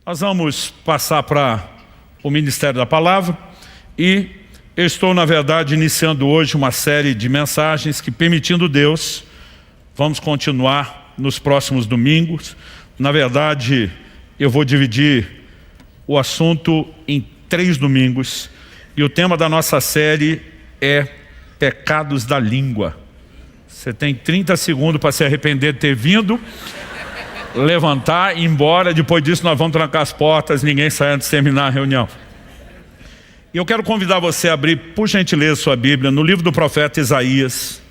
Nós vamos passar para o Ministério da Palavra e eu estou, na verdade, iniciando hoje uma série de mensagens que, permitindo Deus, vamos continuar nos próximos domingos. Na verdade, eu vou dividir o assunto em 3 domingos e o tema da nossa série é pecados da língua. Você tem 30 segundos para se arrepender de ter vindo, levantar e ir embora. Depois disso nós vamos trancar as portas, ninguém sai antes de terminar a reunião. E eu quero convidar você a abrir, por gentileza, sua Bíblia no livro do profeta Isaías,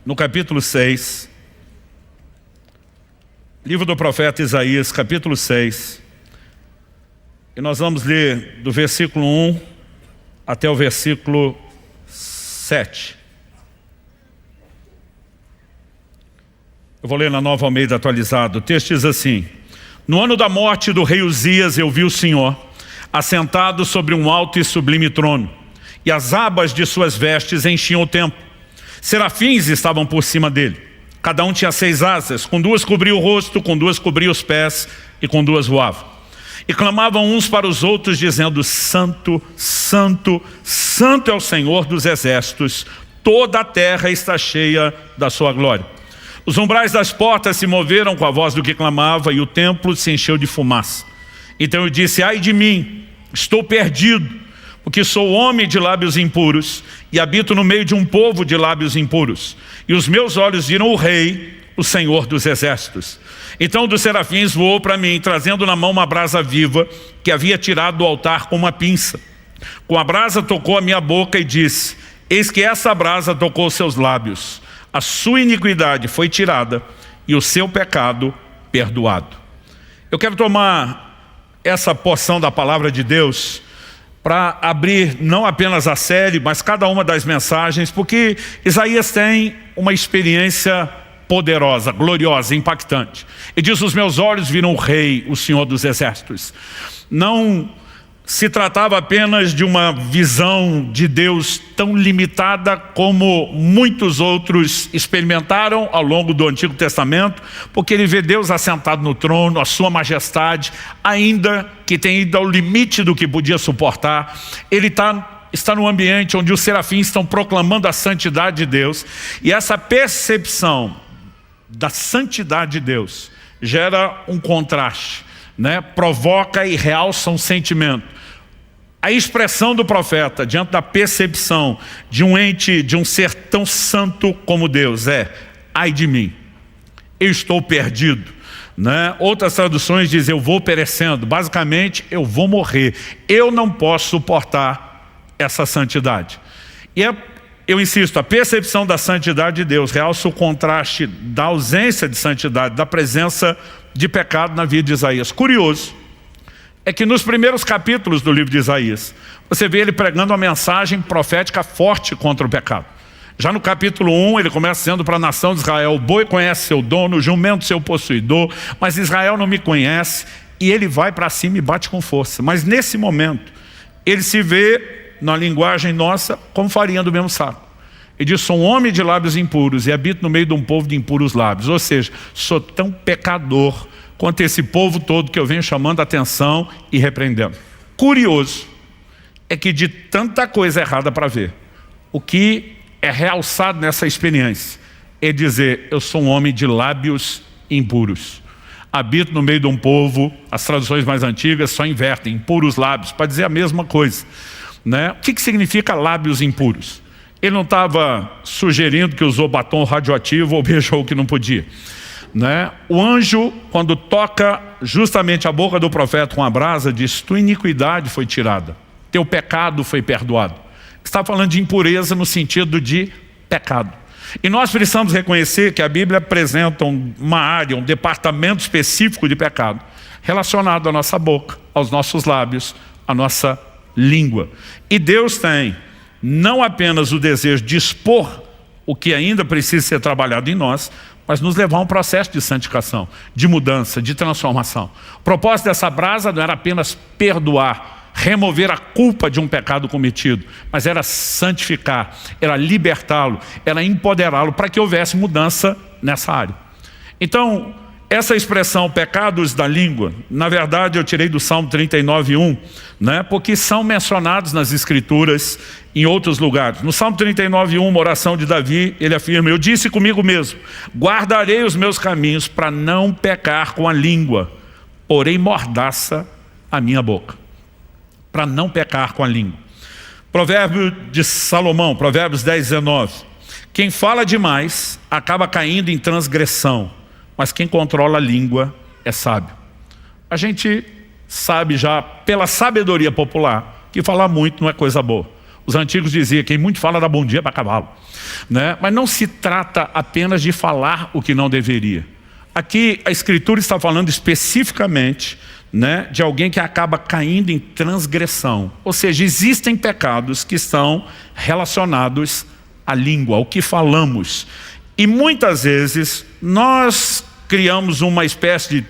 no capítulo 6. Livro do profeta Isaías, capítulo 6. E nós vamos ler do versículo 1 até o versículo 7. Eu vou ler na Nova Almeida atualizada. O texto diz assim: No ano da morte do rei Uzias eu vi o Senhor assentado sobre um alto e sublime trono, e as abas de suas vestes enchiam o templo. Serafins estavam por cima dele. Cada um tinha 6 asas, com 2 cobria o rosto, com 2 cobria os pés, e com 2 voava. E clamavam uns para os outros, dizendo: Santo, Santo, Santo é o Senhor dos exércitos, toda a terra está cheia da sua glória. Os umbrais das portas se moveram com a voz do que clamava, e o templo se encheu de fumaça. Então eu disse: ai de mim, estou perdido, porque sou homem de lábios impuros, e habito no meio de um povo de lábios impuros. E os meus olhos viram o Rei, o Senhor dos exércitos. Então um dos serafins voou para mim, trazendo na mão uma brasa viva, que havia tirado do altar com uma pinça. Com a brasa tocou a minha boca e disse: eis que essa brasa tocou seus lábios. A sua iniquidade foi tirada e o seu pecado perdoado. Eu quero tomar essa porção da palavra de Deus para abrir não apenas a série, mas cada uma das mensagens, porque Isaías tem uma experiência poderosa, gloriosa, impactante. E diz: os meus olhos viram o Rei, o Senhor dos exércitos. Não se tratava apenas de uma visão de Deus tão limitada como muitos outros experimentaram ao longo do Antigo Testamento, porque ele vê Deus assentado no trono, a sua majestade, ainda que tenha ido ao limite do que podia suportar. Ele está num ambiente onde os serafins estão proclamando a santidade de Deus, e essa percepção da santidade de Deus gera um contraste, provoca e realça um sentimento. A expressão do profeta diante da percepção de um ente, de um ser tão santo como Deus é: ai de mim, eu estou perdido. Outras traduções dizem: eu vou perecendo. Basicamente, eu vou morrer. Eu não posso suportar essa santidade. E eu insisto, a percepção da santidade de Deus realça o contraste da ausência de santidade, da presença de pecado na vida de Isaías. Curioso é que nos primeiros capítulos do livro de Isaías, você vê ele pregando uma mensagem profética forte contra o pecado. Já no capítulo 1, ele começa dizendo para a nação de Israel: o boi conhece seu dono, o jumento seu possuidor, mas Israel não me conhece. E ele vai para cima e bate com força. Mas nesse momento, ele se vê, na linguagem nossa, como farinha do mesmo saco. Ele diz: sou um homem de lábios impuros e habito no meio de um povo de impuros lábios. Ou seja, sou tão pecador quanto esse povo todo que eu venho chamando a atenção e repreendendo. Curioso é que de tanta coisa errada para ver, o que é realçado nessa experiência é dizer: eu sou um homem de lábios impuros. Habito no meio de um povo, as traduções mais antigas só invertem, impuros lábios, para dizer a mesma coisa. O que significa lábios impuros? Ele não estava sugerindo que usou batom radioativo ou beijou o que não podia. O anjo, quando toca justamente a boca do profeta com a brasa, diz: tua iniquidade foi tirada, teu pecado foi perdoado. Está falando de impureza no sentido de pecado. E nós precisamos reconhecer que a Bíblia apresenta uma área, um departamento específico de pecado, relacionado à nossa boca, aos nossos lábios, à nossa língua. E Deus tem não apenas o desejo de expor o que ainda precisa ser trabalhado em nós, mas nos levar a um processo de santificação, de mudança, de transformação. O propósito dessa brasa não era apenas perdoar, remover a culpa de um pecado cometido, mas era santificar, era libertá-lo, era empoderá-lo para que houvesse mudança nessa área. Então, Essa expressão, pecados da língua, na verdade eu tirei do Salmo 39:1, né? Porque são mencionados nas Escrituras em outros lugares. No Salmo 39:1, uma oração de Davi, ele afirma: eu disse comigo mesmo, guardarei os meus caminhos para não pecar com a língua, porém mordaça a minha boca. Para não pecar com a língua. Provérbio de Salomão, Provérbios 10:19. Quem fala demais acaba caindo em transgressão, mas quem controla a língua é sábio. A gente sabe já, pela sabedoria popular, que falar muito não é coisa boa. Os antigos diziam, quem muito fala dá bom dia para cavalo, né? Mas não se trata apenas de falar o que não deveria. Aqui a Escritura está falando especificamente, né, de alguém que acaba caindo em transgressão. Ou seja, existem pecados que estão relacionados à língua, ao que falamos. E muitas vezes nós criamos uma espécie de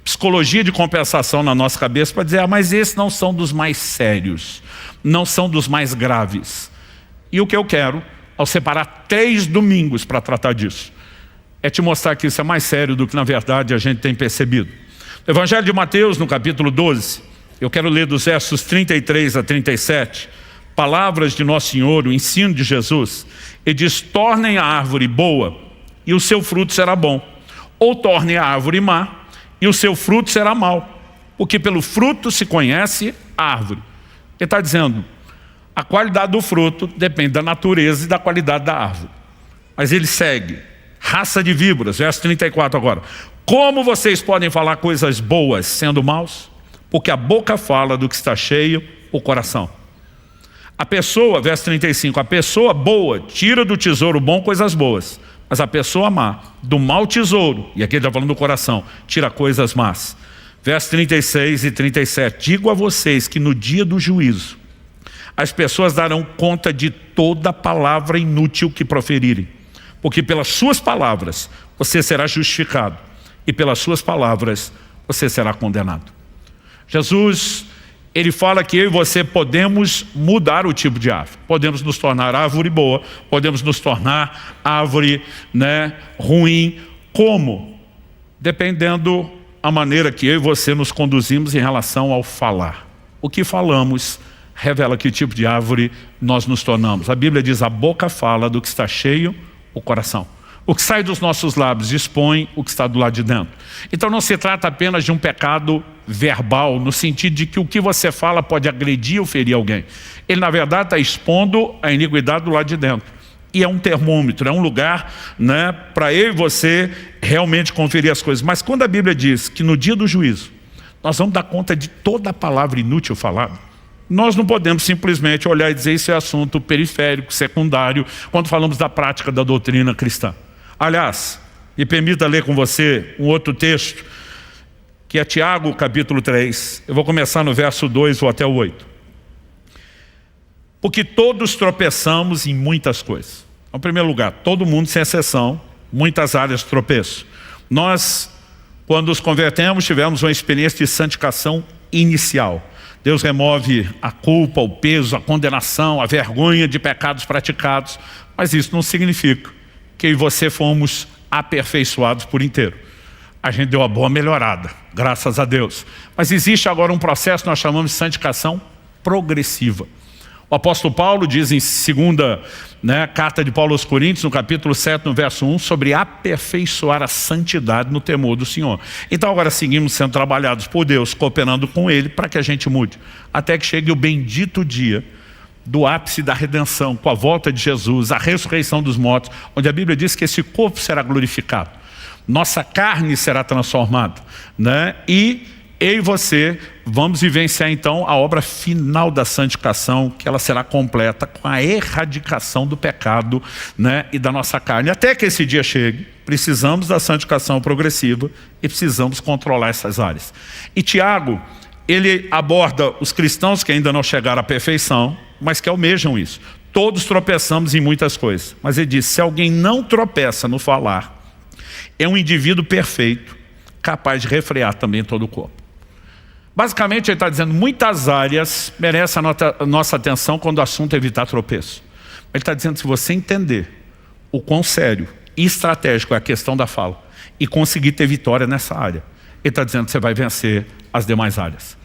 psicologia de compensação na nossa cabeça para dizer, mas esses não são dos mais sérios, não são dos mais graves. E o que eu quero, ao separar 3 domingos para tratar disso, é te mostrar que isso é mais sério do que na verdade a gente tem percebido. No Evangelho de Mateus, no capítulo 12, eu quero ler dos versos 33 a 37, palavras de Nosso Senhor, o ensino de Jesus. Ele diz, tornem a árvore boa e o seu fruto será bom, ou tornem a árvore má e o seu fruto será mau, porque pelo fruto se conhece a árvore. Ele está dizendo, a qualidade do fruto depende da natureza e da qualidade da árvore. Mas ele segue, raça de víboras, verso 34 agora. Como vocês podem falar coisas boas sendo maus? Porque a boca fala do que está cheio o coração. A pessoa, verso 35, a pessoa boa tira do tesouro bom coisas boas, mas a pessoa má, do mau tesouro, e aqui ele está falando do coração, tira coisas más. Verso 36 e 37, digo a vocês que no dia do juízo, as pessoas darão conta de toda palavra inútil que proferirem, porque pelas suas palavras você será justificado, e pelas suas palavras você será condenado. Jesus, ele fala que eu e você podemos mudar o tipo de árvore. Podemos nos tornar árvore boa, podemos nos tornar árvore, né, ruim. Como? Dependendo a maneira que eu e você nos conduzimos em relação ao falar. O que falamos revela que tipo de árvore nós nos tornamos. A Bíblia diz, a boca fala do que está cheio o coração. O que sai dos nossos lábios expõe o que está do lado de dentro. Então não se trata apenas de um pecado verbal, no sentido de que o que você fala pode agredir ou ferir alguém. Ele na verdade está expondo a iniquidade do lado de dentro. E é um termômetro, é um lugar, né, para eu e você realmente conferir as coisas. Mas quando a Bíblia diz que no dia do juízo, nós vamos dar conta de toda a palavra inútil falada, nós não podemos simplesmente olhar e dizer isso é assunto periférico, secundário, quando falamos da prática da doutrina cristã. Aliás, me permita ler com você um outro texto, que é Tiago, capítulo 3. Eu vou começar no verso 2, vou até o 8. Porque todos tropeçamos em muitas coisas. Em primeiro lugar, todo mundo sem exceção, muitas áreas de tropeço. Nós, quando nos convertemos, tivemos uma experiência de santificação inicial. Deus remove a culpa, o peso, a condenação, a vergonha de pecados praticados. Mas isso não significa que eu e você fomos aperfeiçoados por inteiro. A gente deu uma boa melhorada, graças a Deus. Mas existe agora um processo que nós chamamos de santificação progressiva. O apóstolo Paulo diz em segunda, né, carta de Paulo aos Coríntios, no capítulo 7, no verso 1, sobre aperfeiçoar a santidade no temor do Senhor. Então agora seguimos sendo trabalhados por Deus, cooperando com Ele para que a gente mude. Até que chegue o bendito dia do ápice da redenção, com a volta de Jesus, a ressurreição dos mortos, onde a Bíblia diz que esse corpo será glorificado. Nossa carne será transformada, né? E eu e você vamos vivenciar então a obra final da santificação, que ela será completa com a erradicação do pecado, né, e da nossa carne. Até que esse dia chegue, precisamos da santificação progressiva e precisamos controlar essas áreas. E Tiago, ele aborda os cristãos que ainda não chegaram à perfeição, mas que almejam isso. Todos tropeçamos em muitas coisas, mas ele diz, se alguém não tropeça no falar, é um indivíduo perfeito, capaz de refrear também todo o corpo. Basicamente ele está dizendo, muitas áreas merecem a nossa atenção quando o assunto é evitar tropeço. Ele está dizendo, se você entender o quão sério e estratégico é a questão da fala, e conseguir ter vitória nessa área. Ele está dizendo que você vai vencer as demais áreas.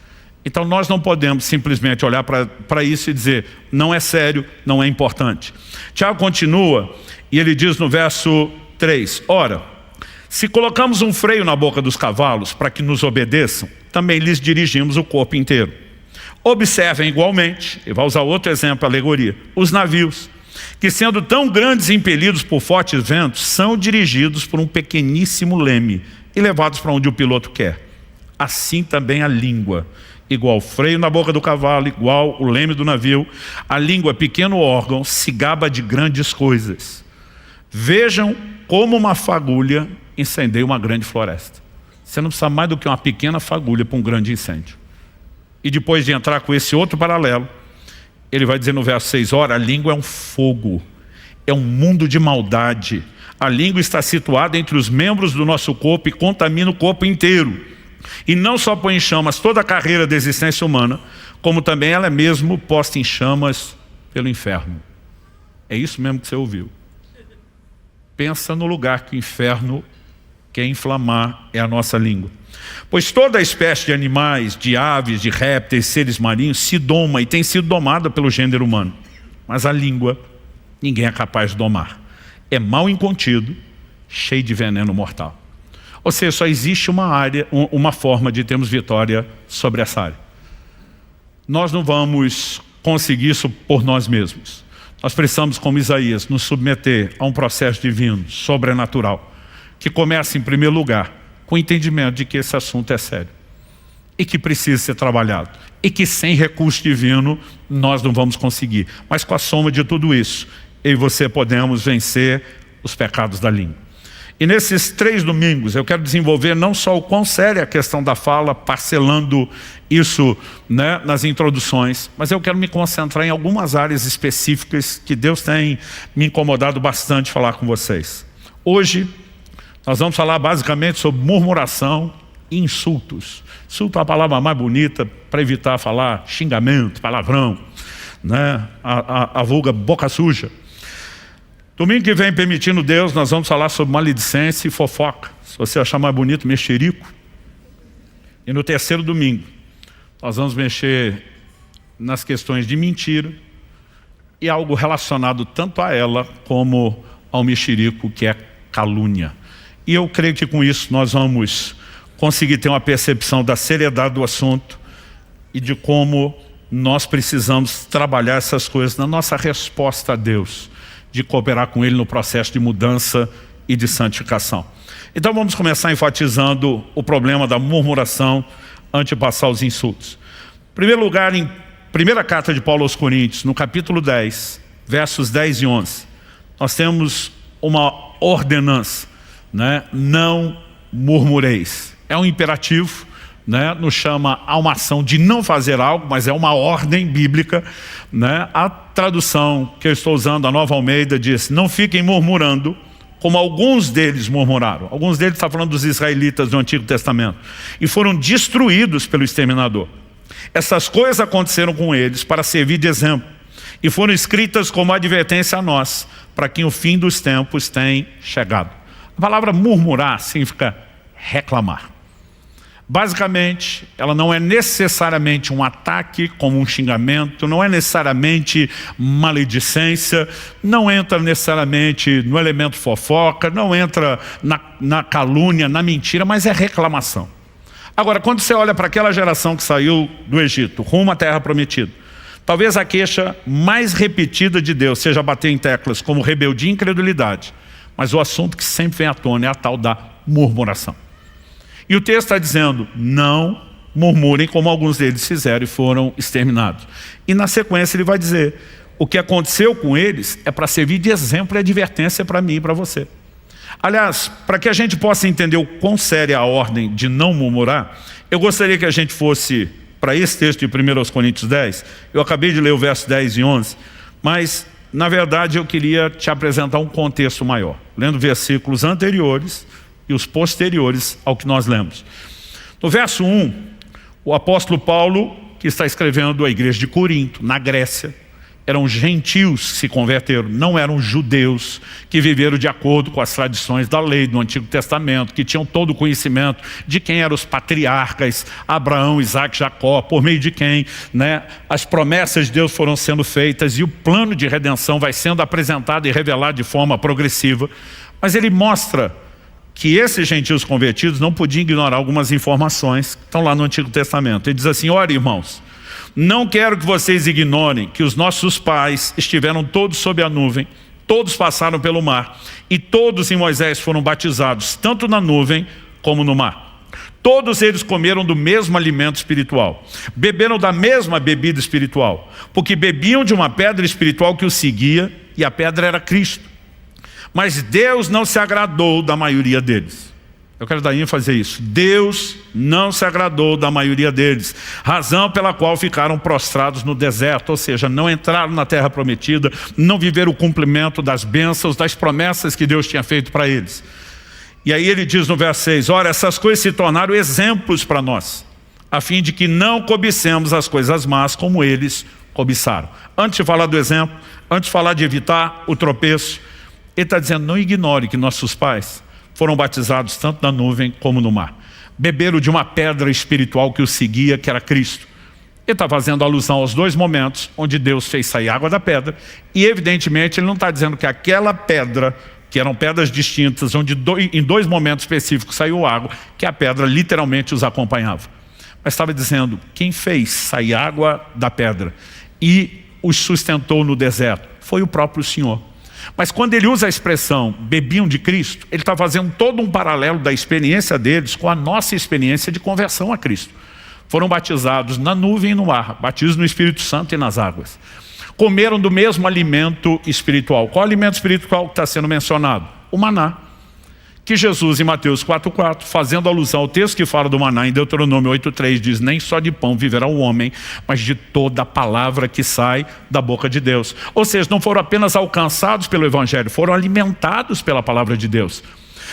Então nós não podemos simplesmente olhar para isso e dizer, não é sério, não é importante. Tiago continua e ele diz no verso 3, ora, se colocamos um freio na boca dos cavalos para que nos obedeçam, também lhes dirigimos o corpo inteiro. Observem igualmente, e vai usar outro exemplo, alegoria, os navios, que sendo tão grandes e impelidos por fortes ventos, são dirigidos por um pequeníssimo leme e levados para onde o piloto quer. Assim também a língua, igual freio na boca do cavalo, igual o leme do navio. A língua, pequeno órgão, se gaba de grandes coisas. Vejam como uma fagulha incendeia uma grande floresta. Você não precisa mais do que uma pequena fagulha para um grande incêndio. E depois de entrar com esse outro paralelo, ele vai dizer no verso 6, ora, a língua é um fogo, é um mundo de maldade. A língua está situada entre os membros do nosso corpo e contamina o corpo inteiro. E não só põe em chamas toda a carreira da existência humana, como também ela é mesmo posta em chamas pelo inferno. É isso mesmo que você ouviu. Pensa no lugar que o inferno quer inflamar, é a nossa língua. Pois toda espécie de animais, de aves, de répteis, seres marinhos, se doma e tem sido domada pelo gênero humano. Mas a língua, ninguém é capaz de domar. É mal incontido, cheio de veneno mortal. Ou seja, só existe uma forma de termos vitória sobre essa área. Nós não vamos conseguir isso por nós mesmos. Nós precisamos, como Isaías, nos submeter a um processo divino, sobrenatural, que começa em primeiro lugar com o entendimento de que esse assunto é sério e que precisa ser trabalhado e que sem recurso divino nós não vamos conseguir. Mas com a soma de tudo isso, eu e você podemos vencer os pecados da língua. E nesses 3 domingos eu quero desenvolver não só o quão séria é a questão da fala, parcelando isso, né, nas introduções, mas eu quero me concentrar em algumas áreas específicas que Deus tem me incomodado bastante falar com vocês. Hoje nós vamos falar basicamente sobre murmuração e insultos. Insulto é a palavra mais bonita para evitar falar xingamento, palavrão, né, a vulga boca suja. Domingo que vem, permitindo Deus, nós vamos falar sobre maledicência e fofoca. Se você achar mais bonito, mexerico. E no terceiro domingo, nós vamos mexer nas questões de mentira e algo relacionado tanto a ela como ao mexerico, que é calúnia. E eu creio que com isso nós vamos conseguir ter uma percepção da seriedade do assunto e de como nós precisamos trabalhar essas coisas na nossa resposta a Deus, de cooperar com Ele no processo de mudança e de santificação. Então vamos começar enfatizando o problema da murmuração antes de passar os insultos. Em primeiro lugar, em primeira carta de Paulo aos Coríntios, no capítulo 10, versos 10 e 11, nós temos uma ordenança, né? Não murmureis. É um imperativo, né? Nos chama a uma ação de não fazer algo, mas é uma ordem bíblica, né? A tradução que eu estou usando, a Nova Almeida, diz: não fiquem murmurando, como alguns deles murmuraram. Alguns deles está falando dos israelitas do Antigo Testamento. E foram destruídos pelo exterminador. Essas coisas aconteceram com eles para servir de exemplo. E foram escritas como advertência a nós, para que o fim dos tempos tenha chegado. A palavra murmurar significa reclamar. Basicamente, ela não é necessariamente um ataque como um xingamento, não é necessariamente maledicência, não entra necessariamente no elemento fofoca, não entra na calúnia, na mentira, mas é reclamação. Agora, quando você olha para aquela geração que saiu do Egito, rumo à terra prometida, talvez a queixa mais repetida de Deus seja bater em teclas como rebeldia e incredulidade, mas o assunto que sempre vem à tona é a tal da murmuração. E o texto está dizendo: não murmurem como alguns deles fizeram e foram exterminados. E na sequência ele vai dizer: o que aconteceu com eles é para servir de exemplo e advertência para mim e para você. Aliás, para que a gente possa entender o quão séria é a ordem de não murmurar, eu gostaria que a gente fosse para esse texto de 1 Coríntios 10. Eu acabei de ler o verso 10 e 11, mas na verdade eu queria te apresentar um contexto maior, lendo versículos anteriores e os posteriores ao que nós lemos. No verso 1, o apóstolo Paulo, que está escrevendo à igreja de Corinto, na Grécia, Eram gentios que se converteram, não eram judeus que viveram de acordo com as tradições da lei do Antigo Testamento, que tinham todo o conhecimento de quem eram os patriarcas, Abraão, Isaac, Jacó, por meio de quem, né, as promessas de Deus foram sendo feitas e o plano de redenção vai sendo apresentado e revelado de forma progressiva. Mas ele mostra que esses gentios convertidos não podiam ignorar algumas informações que estão lá no Antigo Testamento. Ele diz assim: ora, irmãos, não quero que vocês ignorem que os nossos pais estiveram todos sob a nuvem, todos passaram pelo mar, e todos em Moisés foram batizados, tanto na nuvem como no mar. Todos eles comeram do mesmo alimento espiritual, beberam da mesma bebida espiritual, porque bebiam de uma pedra espiritual que os seguia, e a pedra era Cristo. Mas Deus não se agradou da maioria deles. Eu quero dar ênfase a isso. Deus não se agradou da maioria deles, razão pela qual ficaram prostrados no deserto, ou seja, não entraram na terra prometida, não viveram o cumprimento das bênçãos, das promessas que Deus tinha feito para eles. E aí ele diz no verso 6, ora, essas coisas se tornaram exemplos para nós, a fim de que não cobicemos as coisas más como eles cobiçaram. Antes de falar do exemplo, antes de falar de evitar o tropeço, ele está dizendo, não ignore que nossos pais foram batizados tanto na nuvem como no mar. Beberam de uma pedra espiritual que os seguia, que era Cristo. Ele está fazendo alusão aos dois momentos onde Deus fez sair água da pedra. E evidentemente ele não está dizendo que aquela pedra, que eram pedras distintas, onde em dois momentos específicos saiu água, que a pedra literalmente os acompanhava. Mas estava dizendo, quem fez sair água da pedra e os sustentou no deserto foi o próprio Senhor. Mas quando ele usa a expressão bebiam de Cristo, ele está fazendo todo um paralelo da experiência deles com a nossa experiência de conversão a Cristo. Foram batizados na nuvem e no ar, batismo no Espírito Santo e nas águas. Comeram do mesmo alimento espiritual. Qual alimento espiritual que está sendo mencionado? O maná. Que Jesus em Mateus 4,4, fazendo alusão ao texto que fala do maná em Deuteronômio 8,3, diz, nem só de pão viverá o homem, mas de toda a palavra que sai da boca de Deus. Ou seja, não foram apenas alcançados pelo Evangelho, foram alimentados pela palavra de Deus.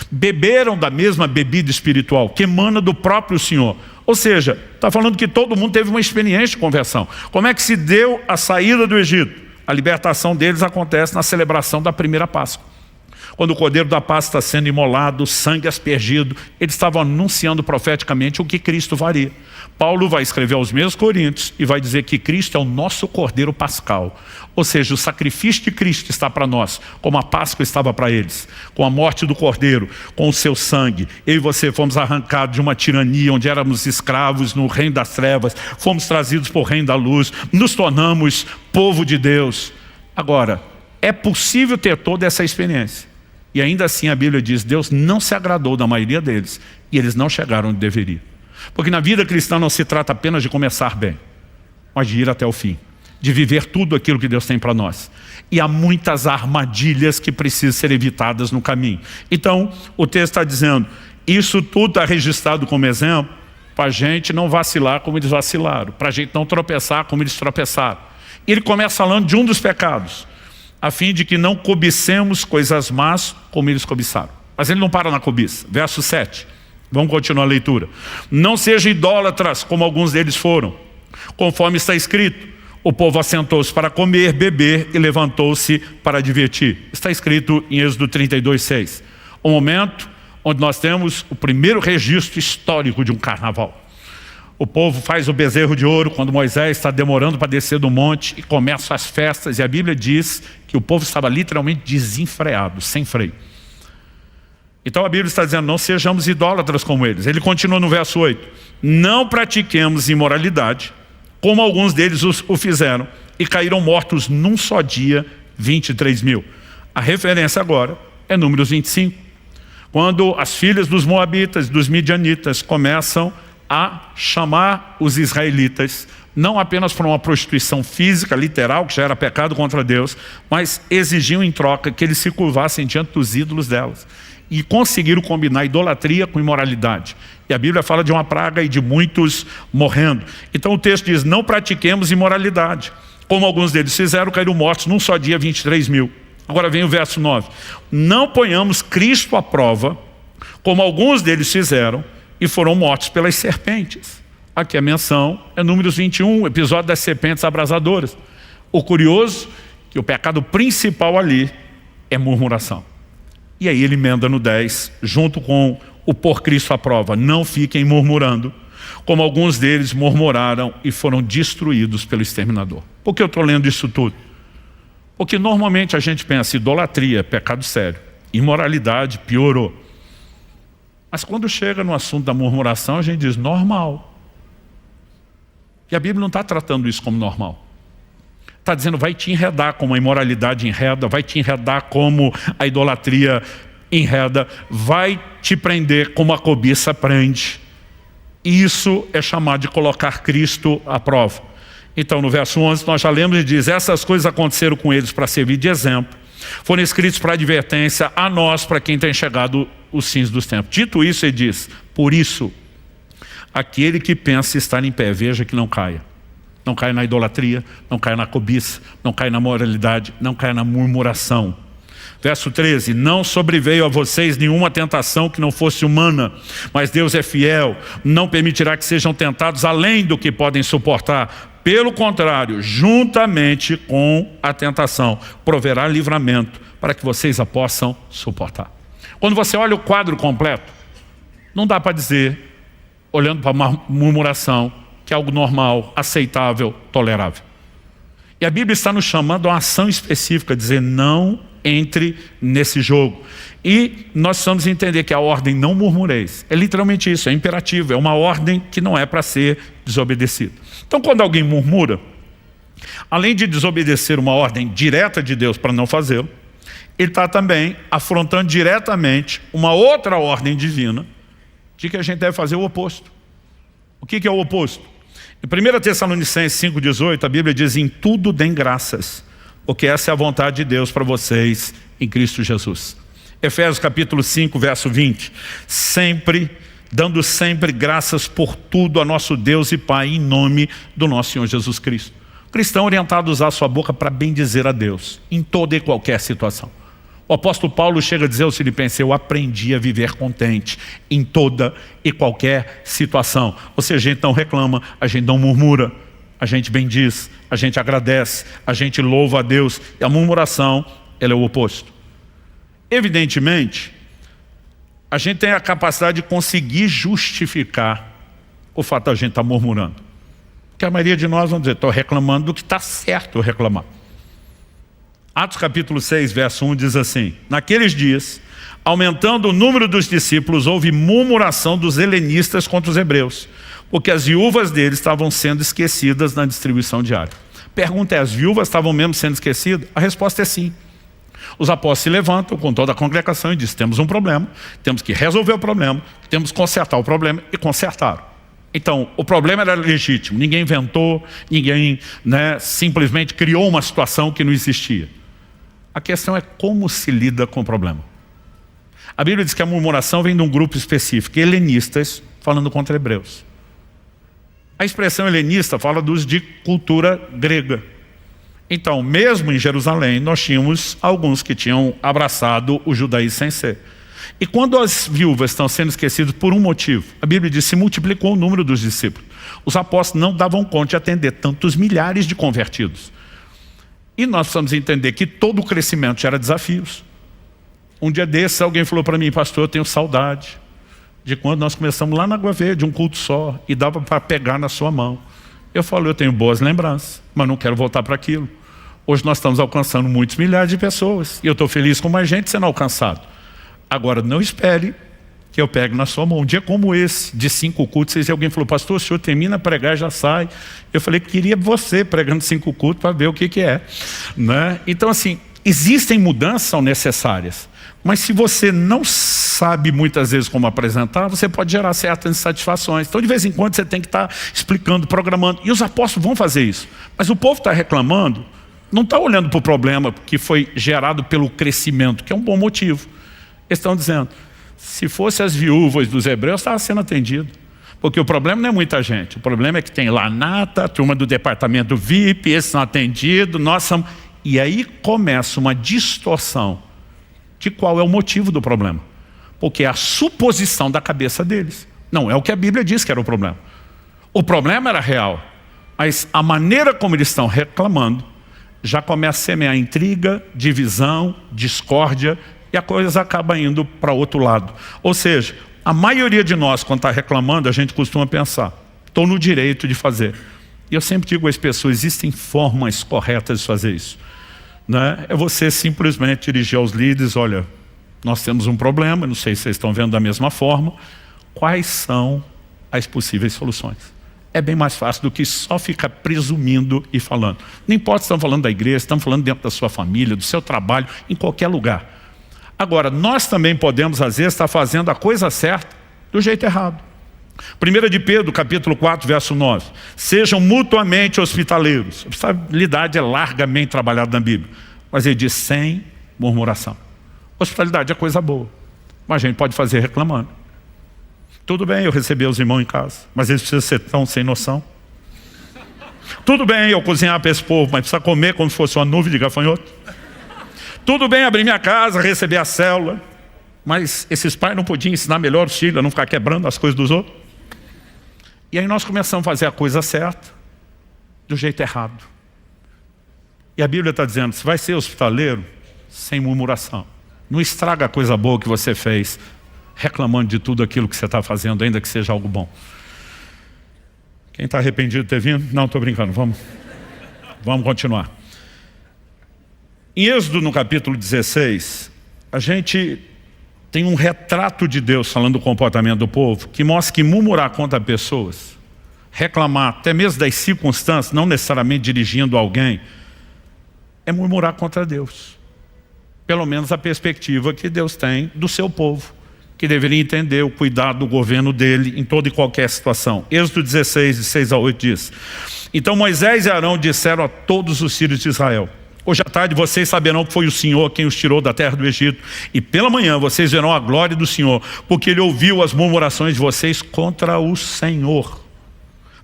Beberam da mesma bebida espiritual que emana do próprio Senhor. Ou seja, está falando que todo mundo teve uma experiência de conversão. Como é que se deu a saída do Egito? A libertação deles acontece na celebração da primeira Páscoa. Quando o cordeiro da Páscoa está sendo imolado, o sangue aspergido, eles estavam anunciando profeticamente o que Cristo faria. Paulo vai escrever aos mesmos Coríntios e vai dizer que Cristo é o nosso cordeiro pascal. Ou seja, o sacrifício de Cristo está para nós, como a Páscoa estava para eles. Com a morte do cordeiro, com o seu sangue. Eu e você fomos arrancados de uma tirania onde éramos escravos no reino das trevas. Fomos trazidos para o reino da luz. Nos tornamos povo de Deus. Agora, é possível ter toda essa experiência. E ainda assim a Bíblia diz, Deus não se agradou da maioria deles e eles não chegaram onde deveriam. Porque na vida cristã não se trata apenas de começar bem, mas de ir até o fim, de viver tudo aquilo que Deus tem para nós. E há muitas armadilhas que precisam ser evitadas no caminho. Então, o texto está dizendo, isso tudo está registrado como exemplo para a gente não vacilar como eles vacilaram, para a gente não tropeçar como eles tropeçaram. E ele começa falando de um dos pecados, a fim de que não cobicemos coisas más como eles cobiçaram. Mas ele não para na cobiça. Verso 7. Vamos continuar a leitura. Não sejam idólatras como alguns deles foram. Conforme está escrito, o povo assentou-se para comer, beber e levantou-se para divertir. Está escrito em Êxodo 32:6. O momento onde nós temos o primeiro registro histórico de um carnaval. O povo faz o bezerro de ouro quando Moisés está demorando para descer do monte e começam as festas. E a Bíblia diz que o povo estava literalmente desenfreado, sem freio. Então a Bíblia está dizendo, não sejamos idólatras como eles. Ele continua no verso 8. Não pratiquemos imoralidade, como alguns deles o fizeram, e caíram mortos num só dia 23 mil. A referência agora é Números 25. Quando as filhas dos moabitas, dos midianitas, começam a chamar os israelitas, não apenas para uma prostituição física, literal, que já era pecado contra Deus, mas exigiam em troca que eles se curvassem diante dos ídolos delas. E conseguiram combinar idolatria com imoralidade. E a Bíblia fala de uma praga e de muitos morrendo. Então o texto diz, não pratiquemos imoralidade. Como alguns deles fizeram, caíram mortos num só dia 23 mil. Agora vem o verso 9. Não ponhamos Cristo à prova, como alguns deles fizeram, e foram mortos pelas serpentes. Aqui a menção é Números 21, episódio das serpentes abrasadoras. O curioso é que o pecado principal ali é murmuração. E aí ele emenda no 10, junto com o por Cristo à prova. Não fiquem murmurando, como alguns deles murmuraram e foram destruídos pelo exterminador. Por que eu estou lendo isso tudo? Porque normalmente a gente pensa, idolatria, pecado sério. Imoralidade, piorou. Mas quando chega no assunto da murmuração, a gente diz, normal. E a Bíblia não está tratando isso como normal. Está dizendo, vai te enredar como a imoralidade enreda, vai te enredar como a idolatria enreda, vai te prender como a cobiça prende. Isso é chamado de colocar Cristo à prova. Então no verso 11 nós já lemos e diz, essas coisas aconteceram com eles para servir de exemplo, foram escritos para advertência a nós, para quem tem chegado os fins dos tempos. Dito isso, ele diz, por isso, aquele que pensa estar em pé, veja que não caia. Não caia na idolatria, não caia na cobiça, não caia na moralidade, não caia na murmuração. Verso 13, não sobreveio a vocês nenhuma tentação que não fosse humana, mas Deus é fiel, não permitirá que sejam tentados além do que podem suportar. Pelo contrário, juntamente com a tentação, proverá livramento para que vocês a possam suportar. Quando você olha o quadro completo, não dá para dizer, olhando para uma murmuração, que é algo normal, aceitável, tolerável. E a Bíblia está nos chamando a uma ação específica, dizer não entre nesse jogo. E nós precisamos entender que a ordem não murmureis é literalmente isso, é imperativo, é uma ordem que não é para ser desobedecida. Então quando alguém murmura, além de desobedecer uma ordem direta de Deus para não fazê-lo, ele está também afrontando diretamente uma outra ordem divina de que a gente deve fazer o oposto. O que é o oposto? Em 1 Tessalonicenses 5,18, a Bíblia diz, em tudo deem graças, porque essa é a vontade de Deus para vocês em Cristo Jesus. Efésios capítulo 5, verso 20, dando sempre graças por tudo a nosso Deus e Pai, em nome do nosso Senhor Jesus Cristo. O cristão é orientado a usar a sua boca para bendizer a Deus, em toda e qualquer situação. O apóstolo Paulo chega a dizer aos Filipenses, eu aprendi a viver contente em toda e qualquer situação. Ou seja, a gente não reclama, a gente não murmura, a gente bendiz, a gente agradece, a gente louva a Deus. E a murmuração, ela é o oposto. Evidentemente, a gente tem a capacidade de conseguir justificar o fato de a gente estar murmurando. Porque a maioria de nós vão dizer, estou reclamando do que está certo eu reclamar. Atos capítulo 6, verso 1 diz assim, naqueles dias, aumentando o número dos discípulos, houve murmuração dos helenistas contra os hebreus, porque as viúvas deles estavam sendo esquecidas na distribuição diária. Pergunta é, as viúvas estavam mesmo sendo esquecidas? A resposta é sim. Os apóstolos se levantam com toda a congregação e dizem, temos um problema, temos que resolver o problema, temos que consertar o problema, e consertaram. Então, o problema era legítimo, ninguém inventou, ninguém simplesmente criou uma situação que não existia. A questão é como se lida com o problema. A Bíblia diz que a murmuração vem de um grupo específico, helenistas falando contra hebreus. A expressão helenista fala dos de cultura grega. Então, mesmo em Jerusalém, nós tínhamos alguns que tinham abraçado o judaísmo sem ser. E quando as viúvas estão sendo esquecidas por um motivo, a Bíblia diz que se multiplicou o número dos discípulos. Os apóstolos não davam conta de atender tantos milhares de convertidos. E nós precisamos entender que todo o crescimento gera desafios. Um dia desses alguém falou para mim, pastor, eu tenho saudade de quando nós começamos lá na Água Verde, um culto só, e dava para pegar na sua mão. Eu falo, eu tenho boas lembranças, mas não quero voltar para aquilo. Hoje nós estamos alcançando muitos milhares de pessoas, e eu estou feliz com mais gente sendo alcançado. Agora, não espere que eu pegue na sua mão. Um dia como esse, de 5 cultos, alguém falou, pastor, o senhor termina a pregar e já sai. Eu falei, queria você pregando 5 cultos para ver o que é. Então, assim, existem mudanças que são necessárias. Mas se você não sabe muitas vezes como apresentar, você pode gerar certas insatisfações. Então, de vez em quando, você tem que estar explicando, programando. E os apóstolos vão fazer isso. Mas o povo está reclamando, não está olhando para o problema que foi gerado pelo crescimento, que é um bom motivo. Eles estão dizendo, se fosse as viúvas dos hebreus, estava sendo atendido. Porque o problema não é muita gente. O problema é que tem lá a nata, a turma do departamento VIP, esses são atendidos, nós somos... E aí começa uma distorção de qual é o motivo do problema. Porque é a suposição da cabeça deles. Não é o que a Bíblia diz que era o problema. O problema era real. Mas a maneira como eles estão reclamando já começa a semear intriga, divisão, discórdia, e a coisa acaba indo para outro lado. Ou seja, a maioria de nós, quando está reclamando, a gente costuma pensar, estou no direito de fazer. E eu sempre digo às pessoas, existem formas corretas de fazer isso. Né? É você simplesmente dirigir aos líderes, olha, nós temos um problema, não sei se vocês estão vendo da mesma forma, quais são as possíveis soluções? É bem mais fácil do que só ficar presumindo e falando. Não importa se estão falando da igreja, estamos falando dentro da sua família, do seu trabalho, em qualquer lugar. Agora, nós também podemos, às vezes, estar fazendo a coisa certa do jeito errado. 1 de Pedro, capítulo 4, verso 9. Sejam mutuamente hospitaleiros. A hospitalidade é largamente trabalhada na Bíblia. Mas ele diz sem murmuração. Hospitalidade é coisa boa. Mas a gente pode fazer reclamando. Tudo bem eu receber os irmãos em casa, mas eles precisam ser tão sem noção. Tudo bem eu cozinhar para esse povo, mas precisa comer como se fosse uma nuvem de gafanhoto. Tudo bem abrir minha casa, receber a célula, mas esses pais não podiam ensinar melhor os filhos a não ficar quebrando as coisas dos outros. E aí nós começamos a fazer a coisa certa do jeito errado. E a Bíblia está dizendo, você vai ser hospitaleiro sem murmuração. Não estraga a coisa boa que você fez reclamando de tudo aquilo que você está fazendo, ainda que seja algo bom. Quem está arrependido de ter vindo? Não, estou brincando, vamos continuar. Em Êxodo, no capítulo 16, a gente tem um retrato de Deus falando do comportamento do povo, que mostra que murmurar contra pessoas, reclamar até mesmo das circunstâncias, não necessariamente dirigindo alguém, é murmurar contra Deus. Pelo menos a perspectiva que Deus tem do seu povo, que deveria entender o cuidado do governo dele em toda e qualquer situação. Êxodo 16, de 6 a 8 diz: Então Moisés e Arão disseram a todos os filhos de Israel: Hoje à tarde vocês saberão que foi o Senhor quem os tirou da terra do Egito, e pela manhã vocês verão a glória do Senhor, porque Ele ouviu as murmurações de vocês contra o Senhor.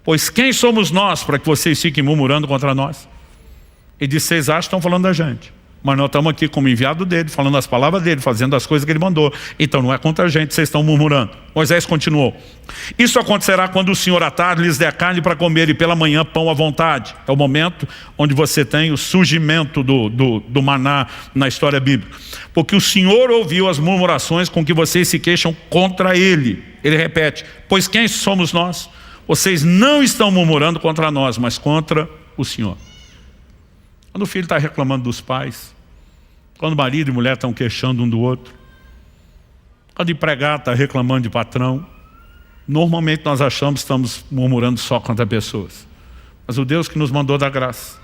Pois quem somos nós para que vocês fiquem murmurando contra nós? Ele disse, vocês acham que estão falando da gente, mas nós estamos aqui como enviado dele, falando as palavras dele, fazendo as coisas que ele mandou. Então não é contra a gente, vocês estão murmurando. Moisés continuou: Isso acontecerá quando o Senhor à tarde lhes der carne para comer e pela manhã pão à vontade. É o momento onde você tem o surgimento do maná na história bíblica. Porque o Senhor ouviu as murmurações com que vocês se queixam contra Ele. Ele repete, pois quem somos nós? Vocês não estão murmurando contra nós, mas contra o Senhor. Quando o filho está reclamando dos pais, quando marido e mulher estão queixando um do outro, quando o empregado está reclamando de patrão, normalmente nós achamos que estamos murmurando só contra pessoas. Mas o Deus que nos mandou dar graça,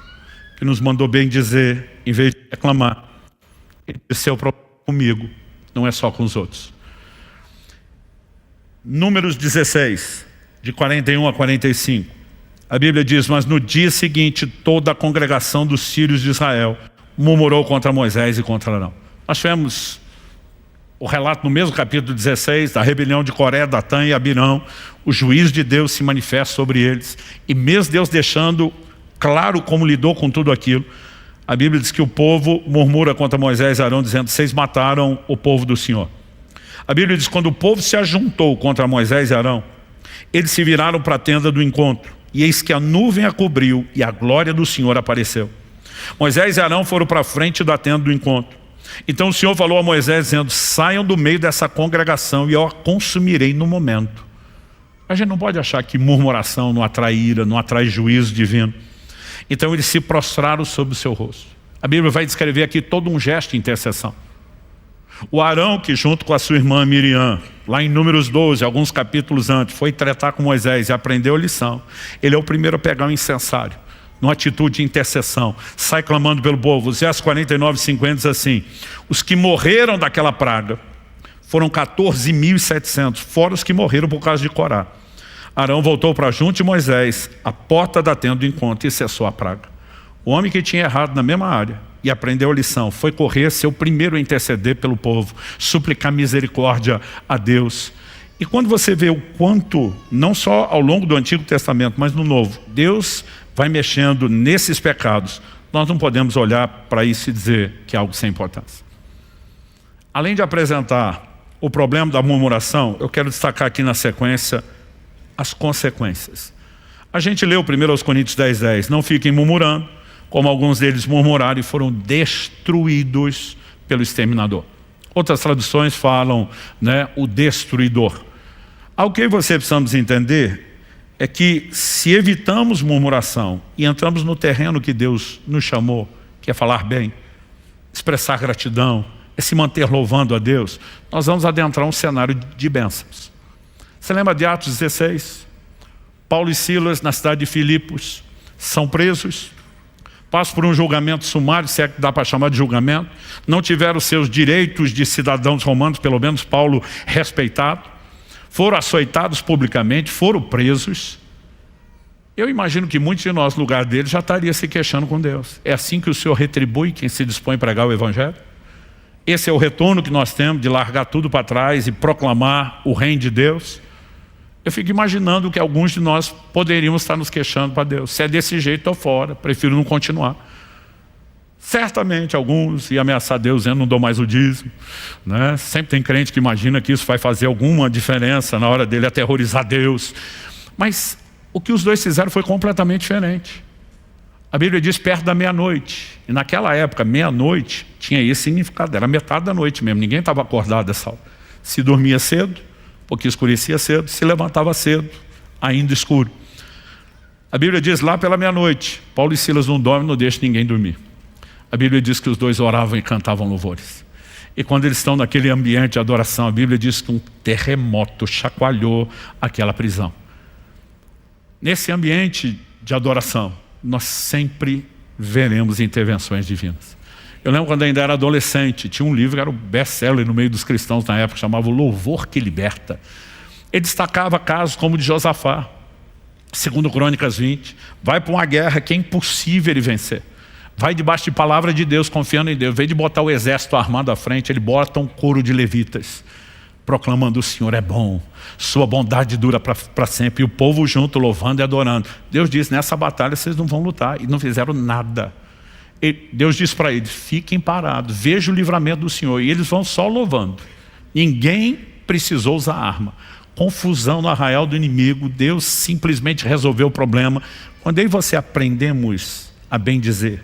que nos mandou bem dizer, em vez de reclamar, Ele disse, seu problema comigo, não é só com os outros. Números 16, de 41 a 45. A Bíblia diz, mas no dia seguinte toda a congregação dos filhos de Israel murmurou contra Moisés e contra Arão. Nós tivemos o relato no mesmo capítulo 16 da rebelião de Coré, Datã e Abirão. O juízo de Deus se manifesta sobre eles. E mesmo Deus deixando claro como lidou com tudo aquilo, a Bíblia diz que o povo murmura contra Moisés e Arão, dizendo, vocês mataram o povo do Senhor. A Bíblia diz que quando o povo se ajuntou contra Moisés e Arão, eles se viraram para a tenda do encontro. E eis que a nuvem a cobriu e a glória do Senhor apareceu. Moisés e Arão foram para a frente da tenda do encontro. Então o Senhor falou a Moisés dizendo, saiam do meio dessa congregação e eu a consumirei no momento. A gente não pode achar que murmuração não atrai ira, não atrai juízo divino. Então eles se prostraram sobre o seu rosto. A Bíblia vai descrever aqui todo um gesto de intercessão. O Arão, que junto com a sua irmã Miriam, lá em Números 12, alguns capítulos antes, foi tratar com Moisés e aprendeu a lição. Ele é o primeiro a pegar o incensário, numa atitude de intercessão, sai clamando pelo povo. Os versos 49 e 50 diz assim, os que morreram daquela praga foram 14.700, fora os que morreram por causa de Corá. Arão voltou para junto de Moisés, à porta da tenda do encontro, e cessou a praga. O homem que tinha errado na mesma área e aprendeu a lição, foi correr, ser o primeiro a interceder pelo povo, suplicar misericórdia a Deus. E quando você vê o quanto, não só ao longo do Antigo Testamento, mas no Novo, Deus vai mexendo nesses pecados, nós não podemos olhar para isso e dizer que é algo sem importância. Além de apresentar o problema da murmuração, eu quero destacar aqui na sequência as consequências. A gente leu primeiro aos Coríntios 10:10, não fiquem murmurando, como alguns deles murmuraram e foram destruídos pelo exterminador. Outras traduções falam, né, o destruidor. Algo que você precisamos entender é que se evitamos murmuração e entramos no terreno que Deus nos chamou, que é falar bem, expressar gratidão, é se manter louvando a Deus, nós vamos adentrar um cenário de bênçãos. Você lembra de Atos 16? Paulo e Silas, na cidade de Filipos, são presos, passam por um julgamento sumário, se é que dá para chamar de julgamento, não tiveram seus direitos de cidadãos romanos, pelo menos Paulo respeitado, foram açoitados publicamente, foram presos. Eu imagino que muitos de nós, no lugar deles, já estaria se queixando com Deus. É assim que o Senhor retribui quem se dispõe a pregar o Evangelho? Esse é o retorno que nós temos de largar tudo para trás e proclamar o reino de Deus? Eu fico imaginando que alguns de nós poderíamos estar nos queixando para Deus. Se é desse jeito, estou fora, prefiro não continuar. Certamente alguns iam ameaçar Deus dizendo, não dou mais o dízimo, né? Sempre tem crente que imagina que isso vai fazer alguma diferença na hora dele aterrorizar Deus. Mas o que os dois fizeram foi completamente diferente. A Bíblia diz perto da meia-noite. E naquela época, meia-noite tinha esse significado. Era metade da noite mesmo, ninguém estava acordado dessa hora. Se dormia cedo, porque escurecia cedo, se levantava cedo, ainda escuro. A Bíblia diz lá pela meia-noite, Paulo e Silas não dormem, não deixam ninguém dormir. A Bíblia diz que os dois oravam e cantavam louvores. E quando eles estão naquele ambiente de adoração, a Bíblia diz que um terremoto chacoalhou aquela prisão. Nesse ambiente de adoração, nós sempre veremos intervenções divinas. Eu lembro quando ainda era adolescente, tinha um livro que era o best-seller no meio dos cristãos na época, chamava O Louvor que Liberta. Ele destacava casos como o de Josafá, 2 Crônicas 20, vai para uma guerra que é impossível ele vencer. Vai debaixo de palavra de Deus, confiando em Deus. Em vez de botar o exército armado à frente, ele bota um coro de levitas, proclamando o Senhor é bom, sua bondade dura para sempre. E o povo junto, louvando e adorando. Deus diz, nessa batalha vocês não vão lutar. E não fizeram nada. Deus diz para eles, fiquem parados, vejam o livramento do Senhor. E eles vão só louvando. Ninguém precisou usar arma. Confusão no arraial do inimigo, Deus simplesmente resolveu o problema. Quando eu e você aprendemos a bem dizer,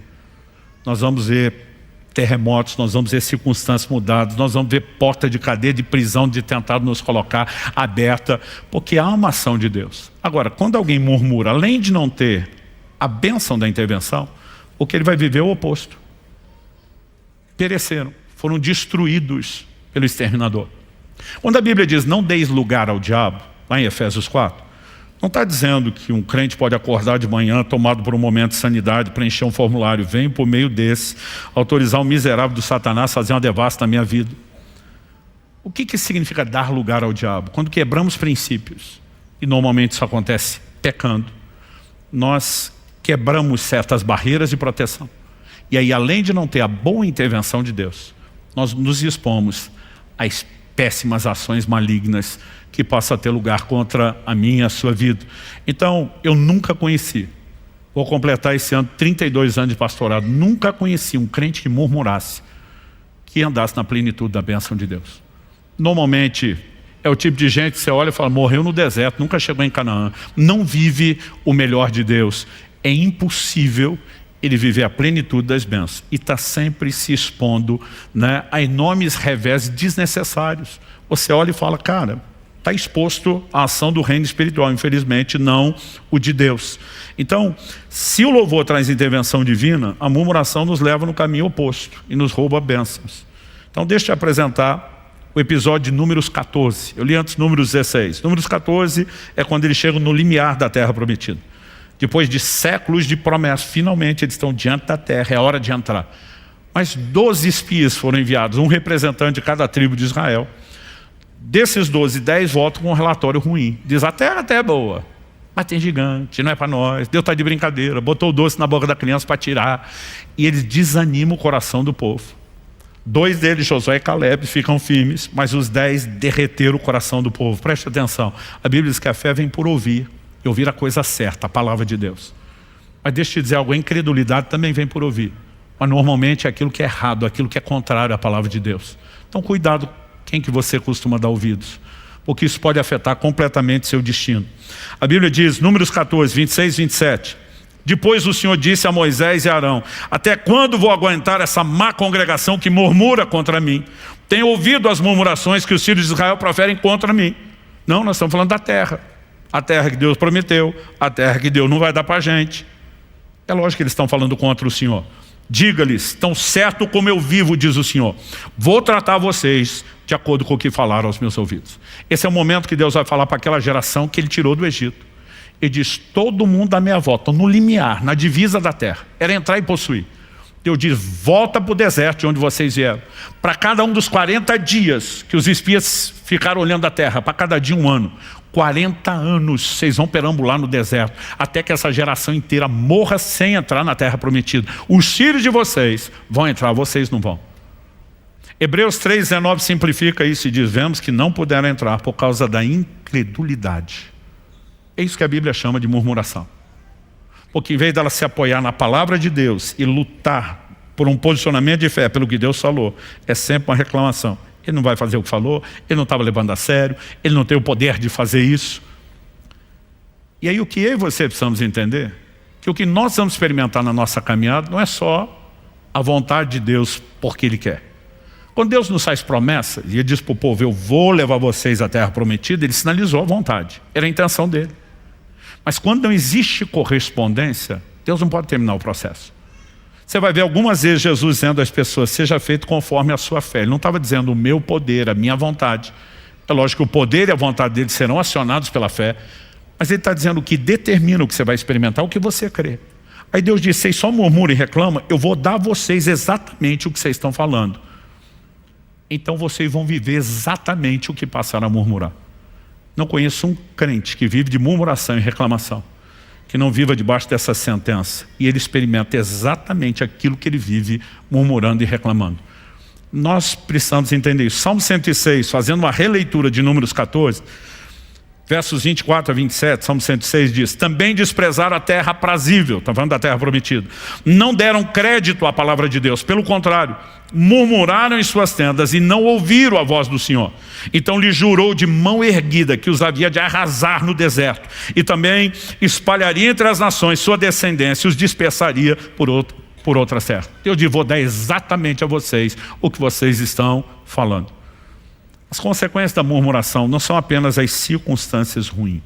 nós vamos ver terremotos, nós vamos ver circunstâncias mudadas, nós vamos ver porta de cadeia, de prisão, de tentar nos colocar aberta, porque há uma ação de Deus. Agora, quando alguém murmura, além de não ter a bênção da intervenção, o que ele vai viver é o oposto. Pereceram, foram destruídos pelo exterminador. Quando a Bíblia diz, não deis lugar ao diabo, lá em Efésios 4, não está dizendo que um crente pode acordar de manhã, tomado por um momento de sanidade, preencher um formulário, venho por meio desse, autorizar o miserável do Satanás a fazer uma devassa na minha vida. O que significa dar lugar ao diabo? Quando quebramos princípios, e normalmente isso acontece pecando, nós quebramos certas barreiras de proteção. E aí, além de não ter a boa intervenção de Deus, nós nos expomos a péssimas ações malignas que possa ter lugar contra a minha e a sua vida. Então, eu nunca conheci, vou completar esse ano 32 anos de pastorado, nunca conheci um crente que murmurasse, que andasse na plenitude da bênção de Deus. Normalmente, é o tipo de gente que você olha e fala, morreu no deserto, nunca chegou em Canaã, não vive o melhor de Deus. É impossível ele viver a plenitude das bênçãos e está sempre se expondo, né, a enormes revés desnecessários. Você olha e fala, cara, está exposto à ação do reino espiritual, infelizmente não o de Deus. Então, se o louvor traz intervenção divina, a murmuração nos leva no caminho oposto e nos rouba bênçãos. Então deixa eu te apresentar o episódio de Números 14. Eu li antes Números 16. Números 14 é quando eles chegam no limiar da terra prometida. Depois de séculos de promessa, finalmente eles estão diante da terra, é hora de entrar. Mas 12 espias foram enviados, um representante de cada tribo de Israel. Desses 12, 10 voltam com um relatório ruim. Diz, a terra até é boa, mas tem gigante, não é para nós, Deus está de brincadeira, botou o doce na boca da criança para tirar. E eles desanimam o coração do povo. 2 deles, Josué e Caleb, ficam firmes, mas os 10 derreteram o coração do povo. Preste atenção, a Bíblia diz que a fé vem por ouvir. E ouvir a coisa certa, a palavra de Deus. Mas deixa eu te dizer algo, a incredulidade também vem por ouvir. Mas normalmente é aquilo que é errado, aquilo que é contrário à palavra de Deus. Então cuidado quem que você costuma dar ouvidos, porque isso pode afetar completamente seu destino. A Bíblia diz, Números 14, 26 e 27, Depois o Senhor disse a Moisés e Arão: até quando vou aguentar essa má congregação que murmura contra mim? Tenho ouvido as murmurações que os filhos de Israel proferem contra mim. Não, nós estamos falando da terra. A terra que Deus prometeu, a terra que Deus não vai dar para a gente. É lógico que eles estão falando contra o Senhor. Diga-lhes: tão certo como eu vivo, diz o Senhor, vou tratar vocês de acordo com o que falaram aos meus ouvidos. Esse é o momento que Deus vai falar para aquela geração que Ele tirou do Egito. Ele diz: todo mundo à minha volta, no limiar, na divisa da terra, era entrar e possuir. Deus diz: volta para o deserto de onde vocês vieram. Para cada um dos 40 dias que os espias ficaram olhando a terra, para cada dia 1 ano, 40 anos vocês vão perambular no deserto, até que essa geração inteira morra sem entrar na terra prometida. Os filhos de vocês vão entrar, vocês não vão. Hebreus 3,19 simplifica isso e diz: vemos que não puderam entrar por causa da incredulidade. É isso que a Bíblia chama de murmuração. Porque em vez dela se apoiar na palavra de Deus e lutar por um posicionamento de fé, pelo que Deus falou, é sempre uma reclamação. Ele não vai fazer o que falou, ele não estava levando a sério, ele não tem o poder de fazer isso. E aí o que eu e você precisamos entender? Que o que nós vamos experimentar na nossa caminhada não é só a vontade de Deus porque Ele quer. Quando Deus nos faz promessa, e Ele diz para o povo: eu vou levar vocês à terra prometida, Ele sinalizou a vontade, era a intenção dele. Mas quando não existe correspondência, Deus não pode terminar o processo. Você vai ver algumas vezes Jesus dizendo às pessoas: seja feito conforme a sua fé. Ele não estava dizendo o meu poder, a minha vontade. É lógico que o poder e a vontade dele serão acionados pela fé, mas ele está dizendo o que determina o que você vai experimentar, o que você crê. Aí Deus diz: vocês só murmuram e reclamam, eu vou dar a vocês exatamente o que vocês estão falando. Então vocês vão viver exatamente o que passaram a murmurar. Não conheço um crente que vive de murmuração e reclamação, que não viva debaixo dessa sentença, e ele experimenta exatamente aquilo que ele vive murmurando e reclamando. Nós precisamos entender isso. Salmo 106, fazendo uma releitura de Números 14, versos 24 a 27, Salmo 106 diz: também desprezaram a terra aprazível, está falando da terra prometida, não deram crédito à palavra de Deus, pelo contrário, murmuraram em suas tendas e não ouviram a voz do Senhor. Então lhe jurou de mão erguida que os havia de arrasar no deserto, e também espalharia entre as nações sua descendência e os dispersaria por outras terras. Eu digo: vou dar exatamente a vocês o que vocês estão falando. As consequências da murmuração não são apenas as circunstâncias ruins.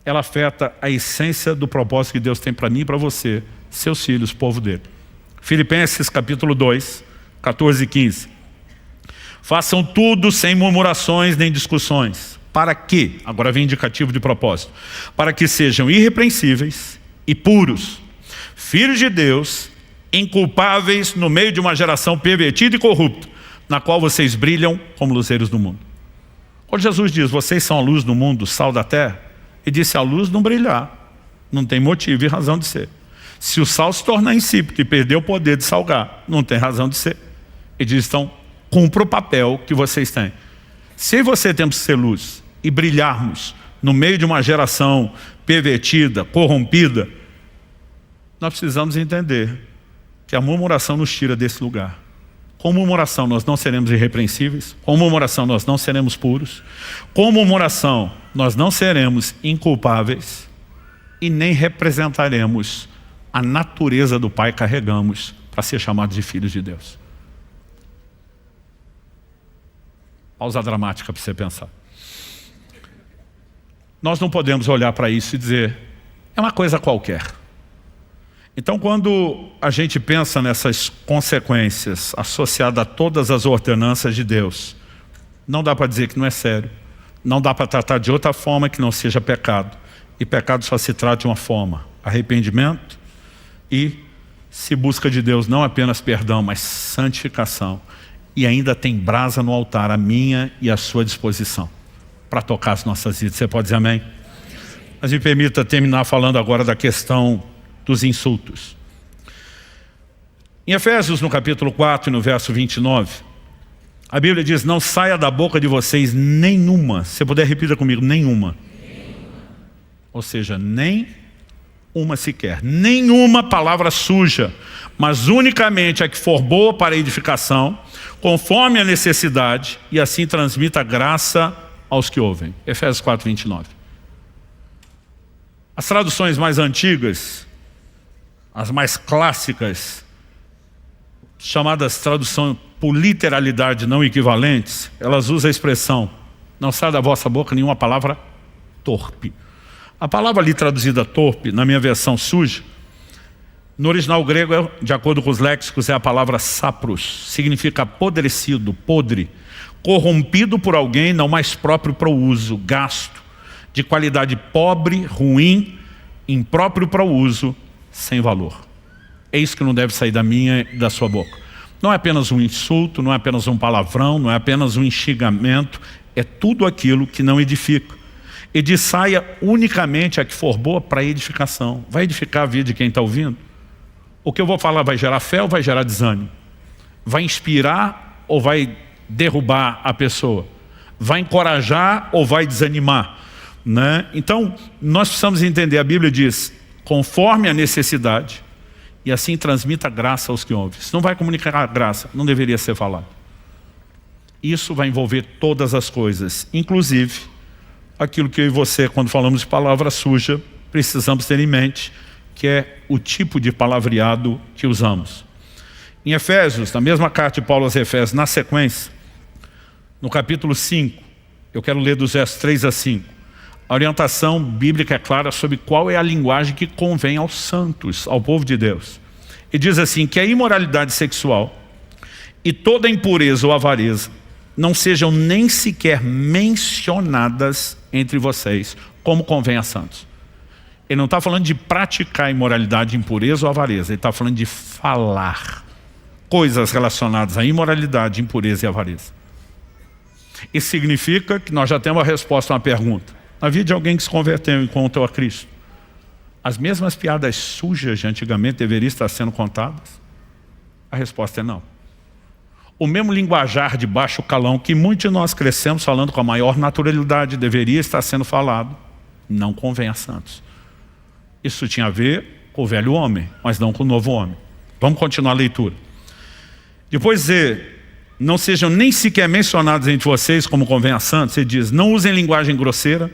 Ela afeta a essência do propósito que Deus tem para mim e para você, seus filhos, povo dele. Filipenses capítulo 2, 14 e 15. Façam tudo sem murmurações nem discussões. Para que? Agora vem indicativo de propósito. Para que sejam irrepreensíveis e puros, filhos de Deus, inculpáveis no meio de uma geração pervertida e corrupta, na qual vocês brilham como luzeiros do mundo. Quando Jesus diz: vocês são a luz do mundo, sal da terra, ele disse: se a luz não brilhar, não tem motivo e razão de ser. Se o sal se tornar insípido e perder o poder de salgar, não tem razão de ser. Ele diz: então, cumpra o papel que vocês têm. Se você temos que ser luz e brilharmos no meio de uma geração pervertida, corrompida, nós precisamos entender que a murmuração nos tira desse lugar. Com murmuração nós não seremos irrepreensíveis, com murmuração nós não seremos puros, com murmuração nós não seremos inculpáveis e nem representaremos a natureza do Pai carregamos para ser chamados de filhos de Deus. Pausa dramática para você pensar. Nós não podemos olhar para isso e dizer: é uma coisa qualquer. Então, quando a gente pensa nessas consequências associadas a todas as ordenanças de Deus, não dá para dizer que não é sério. Não dá para tratar de outra forma que não seja pecado. E pecado só se trata de uma forma: arrependimento, e se busca de Deus não apenas perdão, mas santificação. E ainda tem brasa no altar, a minha e a sua disposição, para tocar as nossas vidas. Você pode dizer amém? Mas me permita terminar falando agora da questão dos insultos. Em Efésios, no capítulo 4, no verso 29, a Bíblia diz: não saia da boca de vocês nenhuma, se puder repita comigo, nenhuma. Ou seja, nem uma sequer, nenhuma palavra suja, mas unicamente a que for boa para a edificação, conforme a necessidade, e assim transmita graça aos que ouvem. Efésios 4, 29. As traduções mais antigas, as mais clássicas, chamadas tradução por literalidade não equivalentes, elas usam a expressão: não sai da vossa boca nenhuma palavra torpe. A palavra ali traduzida torpe, na minha versão suja, no original grego, de acordo com os léxicos, é a palavra sapros, significa apodrecido, podre, corrompido por alguém não mais próprio para o uso, gasto, de qualidade pobre, ruim, impróprio para o uso, sem valor. É isso que não deve sair da minha e da sua boca. Não é apenas um insulto, não é apenas um palavrão, não é apenas um instigamento, é tudo aquilo que não edifica. E diz: saia unicamente a que for boa para edificação. Vai edificar a vida de quem está ouvindo? O que eu vou falar vai gerar fé ou vai gerar desânimo? Vai inspirar ou vai derrubar a pessoa? Vai encorajar ou vai desanimar? Né? Então, nós precisamos entender, a Bíblia diz: conforme a necessidade, e assim transmita graça aos que ouvem. Se não vai comunicar a graça, não deveria ser falado. Isso vai envolver todas as coisas, inclusive aquilo que eu e você, quando falamos de palavra suja, precisamos ter em mente, que é o tipo de palavreado que usamos. Em Efésios, na mesma carta de Paulo aos Efésios, na sequência, no capítulo 5, eu quero ler dos versos 3 a 5. A orientação bíblica é clara sobre qual é a linguagem que convém aos santos, ao povo de Deus. E diz assim, que a imoralidade sexual e toda impureza ou avareza não sejam nem sequer mencionadas entre vocês, como convém a santos. Ele não está falando de praticar imoralidade, impureza ou avareza. Ele está falando de falar coisas relacionadas à imoralidade, impureza e avareza. Isso significa que nós já temos a resposta a uma pergunta. Na vida de alguém que se converteu e encontrou a Cristo, as mesmas piadas sujas de antigamente deveriam estar sendo contadas? A resposta é não. O mesmo linguajar de baixo calão que muitos de nós crescemos falando com a maior naturalidade deveria estar sendo falado, não convém a santos. Isso tinha a ver com o velho homem, mas não com o novo homem. Vamos continuar a leitura. Depois de dizer, não sejam nem sequer mencionados entre vocês como convém a santos, ele diz, não usem linguagem grosseira,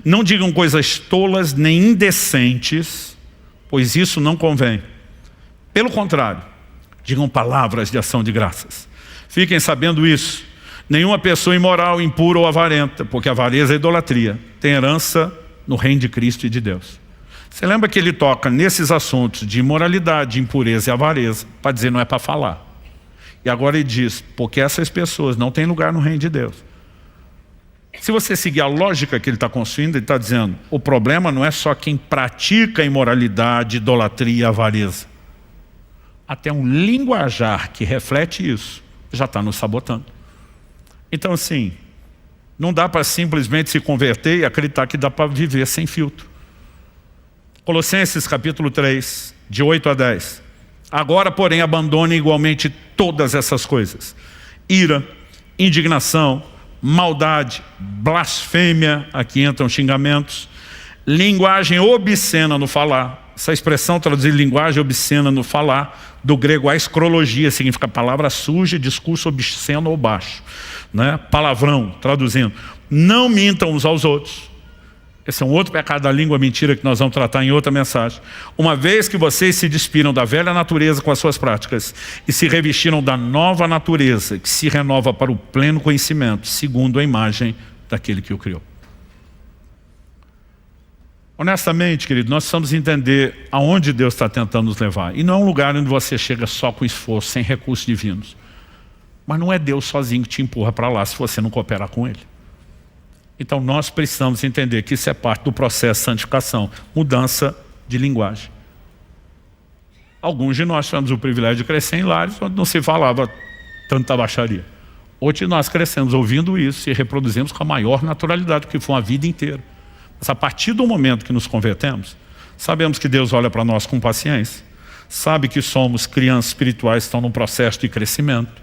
não digam coisas tolas nem indecentes, pois isso não convém. Pelo contrário, digam palavras de ação de graças. Fiquem sabendo isso. Nenhuma pessoa imoral, impura ou avarenta, porque avareza é idolatria, tem herança no reino de Cristo e de Deus. Você lembra que ele toca nesses assuntos de imoralidade, impureza e avareza, para dizer não é para falar. E agora ele diz, porque essas pessoas não têm lugar no reino de Deus. Se você seguir a lógica que ele está construindo, ele está dizendo, o problema não é só quem pratica a imoralidade, idolatria e avareza. Até um linguajar que reflete isso, já está nos sabotando. Então assim, não dá para simplesmente se converter e acreditar que dá para viver sem filtro. Colossenses capítulo 3, de 8 a 10. Agora, porém, abandonem igualmente todas essas coisas. Ira, indignação, maldade, blasfêmia, aqui entram xingamentos, linguagem obscena no falar. Essa expressão traduzida linguagem obscena no falar, do grego aiskrologia, significa palavra suja, discurso obsceno ou baixo. Né? Palavrão, traduzindo. Não mintam uns aos outros. Esse é um outro pecado da língua mentira que nós vamos tratar em outra mensagem. Uma vez que vocês se despiram da velha natureza com as suas práticas e se revestiram da nova natureza, que se renova para o pleno conhecimento, segundo a imagem daquele que o criou. Honestamente, querido, nós precisamos entender aonde Deus está tentando nos levar. E não é um lugar onde você chega só com esforço, sem recursos divinos. Mas não é Deus sozinho que te empurra para lá se você não cooperar com Ele. Então nós precisamos entender que isso é parte do processo de santificação, mudança de linguagem. Alguns de nós tivemos o privilégio de crescer em lares onde não se falava tanta baixaria. Outros de nós crescemos ouvindo isso e reproduzimos com a maior naturalidade, porque foi uma vida inteira. Mas a partir do momento que nos convertemos, sabemos que Deus olha para nós com paciência, sabe que somos crianças espirituais que estão num processo de crescimento,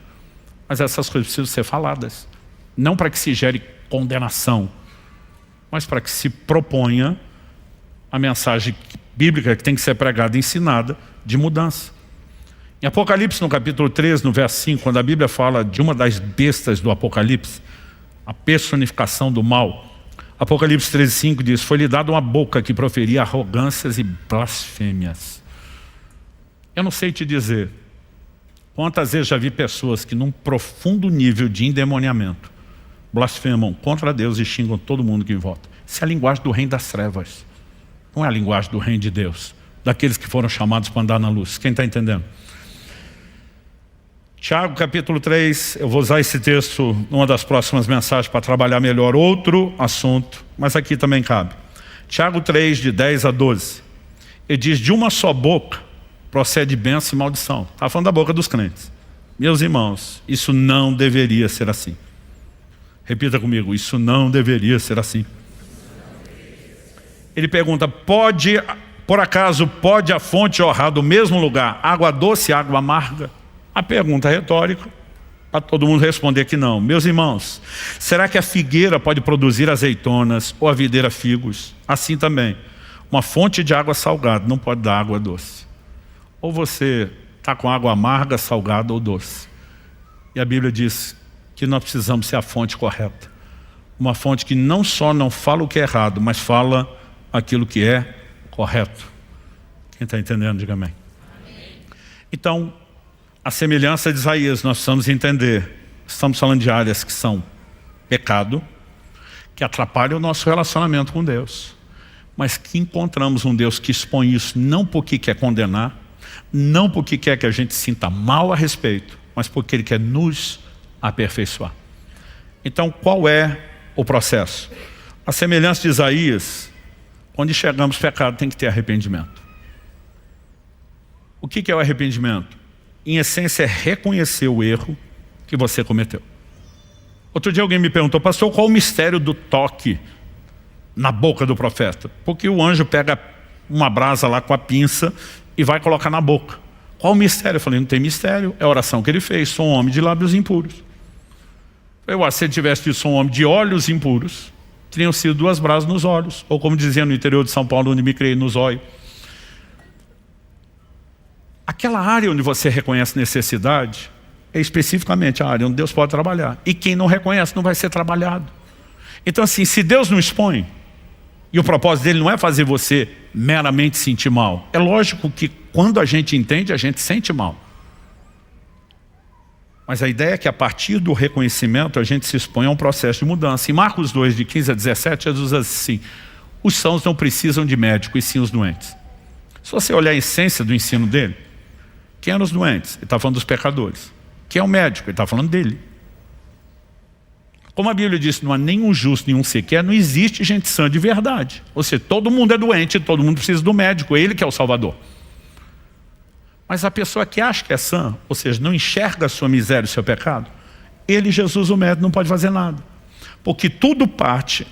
mas essas coisas precisam ser faladas. Não para que se gere condenação, mas para que se proponha a mensagem bíblica que tem que ser pregada e ensinada de mudança. Em Apocalipse, no capítulo 13, no verso 5, quando a Bíblia fala de uma das bestas do Apocalipse, a personificação do mal, Apocalipse 13:5 diz: foi-lhe dada uma boca que proferia arrogâncias e blasfêmias. Eu não sei te dizer quantas vezes já vi pessoas que num profundo nível de endemoniamento blasfemam contra Deus e xingam todo mundo que em volta. Isso é a linguagem do reino das trevas. Não é a linguagem do reino de Deus, daqueles que foram chamados para andar na luz. Quem está entendendo? Tiago capítulo 3, eu vou usar esse texto numa das próximas mensagens para trabalhar melhor outro assunto, mas aqui também cabe. Tiago 3, de 10 a 12. Ele diz: de uma só boca procede bênção e maldição. Está falando da boca dos crentes. Meus irmãos, isso não deveria ser assim. Repita comigo: isso não deveria ser assim. Ele pergunta: por acaso pode a fonte jorrar do mesmo lugar água doce e água amarga? A pergunta é retórica, para todo mundo responder que não. Meus irmãos, será que a figueira pode produzir azeitonas ou a videira figos? Assim também, uma fonte de água salgada não pode dar água doce. Ou você está com água amarga, salgada ou doce. E a Bíblia diz que nós precisamos ser a fonte correta. Uma fonte que não só não fala o que é errado, mas fala aquilo que é correto. Quem está entendendo, diga amém. Então, a semelhança de Isaías, nós precisamos entender. Estamos falando de áreas que são pecado, que atrapalham o nosso relacionamento com Deus, mas que encontramos um Deus que expõe isso não porque quer condenar, não porque quer que a gente sinta mal a respeito, mas porque Ele quer nos aperfeiçoar. Então, qual é o processo? A semelhança de Isaías, quando enxergamos pecado, tem que ter arrependimento. O que é o arrependimento? Em essência, é reconhecer o erro que você cometeu. Outro dia alguém me perguntou: pastor, qual o mistério do toque na boca do profeta? Porque o anjo pega uma brasa lá com a pinça e vai colocar na boca. Qual o mistério? Eu falei: não tem mistério, é a oração que ele fez. Sou um homem de lábios impuros. Se ele tivesse dito: sou um homem de olhos impuros, teriam sido 2 brasas nos olhos. Ou como dizia no interior de São Paulo, onde me criei, nos olhos. Aquela área onde você reconhece necessidade é especificamente a área onde Deus pode trabalhar. E quem não reconhece não vai ser trabalhado. Então assim, se Deus não expõe, e o propósito dele não é fazer você meramente sentir mal. É lógico que quando a gente entende, a gente sente mal. Mas a ideia é que a partir do reconhecimento a gente se expõe a um processo de mudança. Em Marcos 2, de 15 a 17, Jesus diz assim: os sãos não precisam de médico, e sim os doentes. Se você olhar a essência do ensino dele, quem eram os doentes? Ele está falando dos pecadores. Quem é o médico? Ele está falando dele. Como a Bíblia diz, não há nenhum justo, nenhum sequer, não existe gente sã de verdade. Ou seja, todo mundo é doente, todo mundo precisa do médico, ele que é o Salvador. Mas a pessoa que acha que é sã, ou seja, não enxerga a sua miséria e o seu pecado, ele, Jesus, o médico, não pode fazer nada. Porque tudo parte,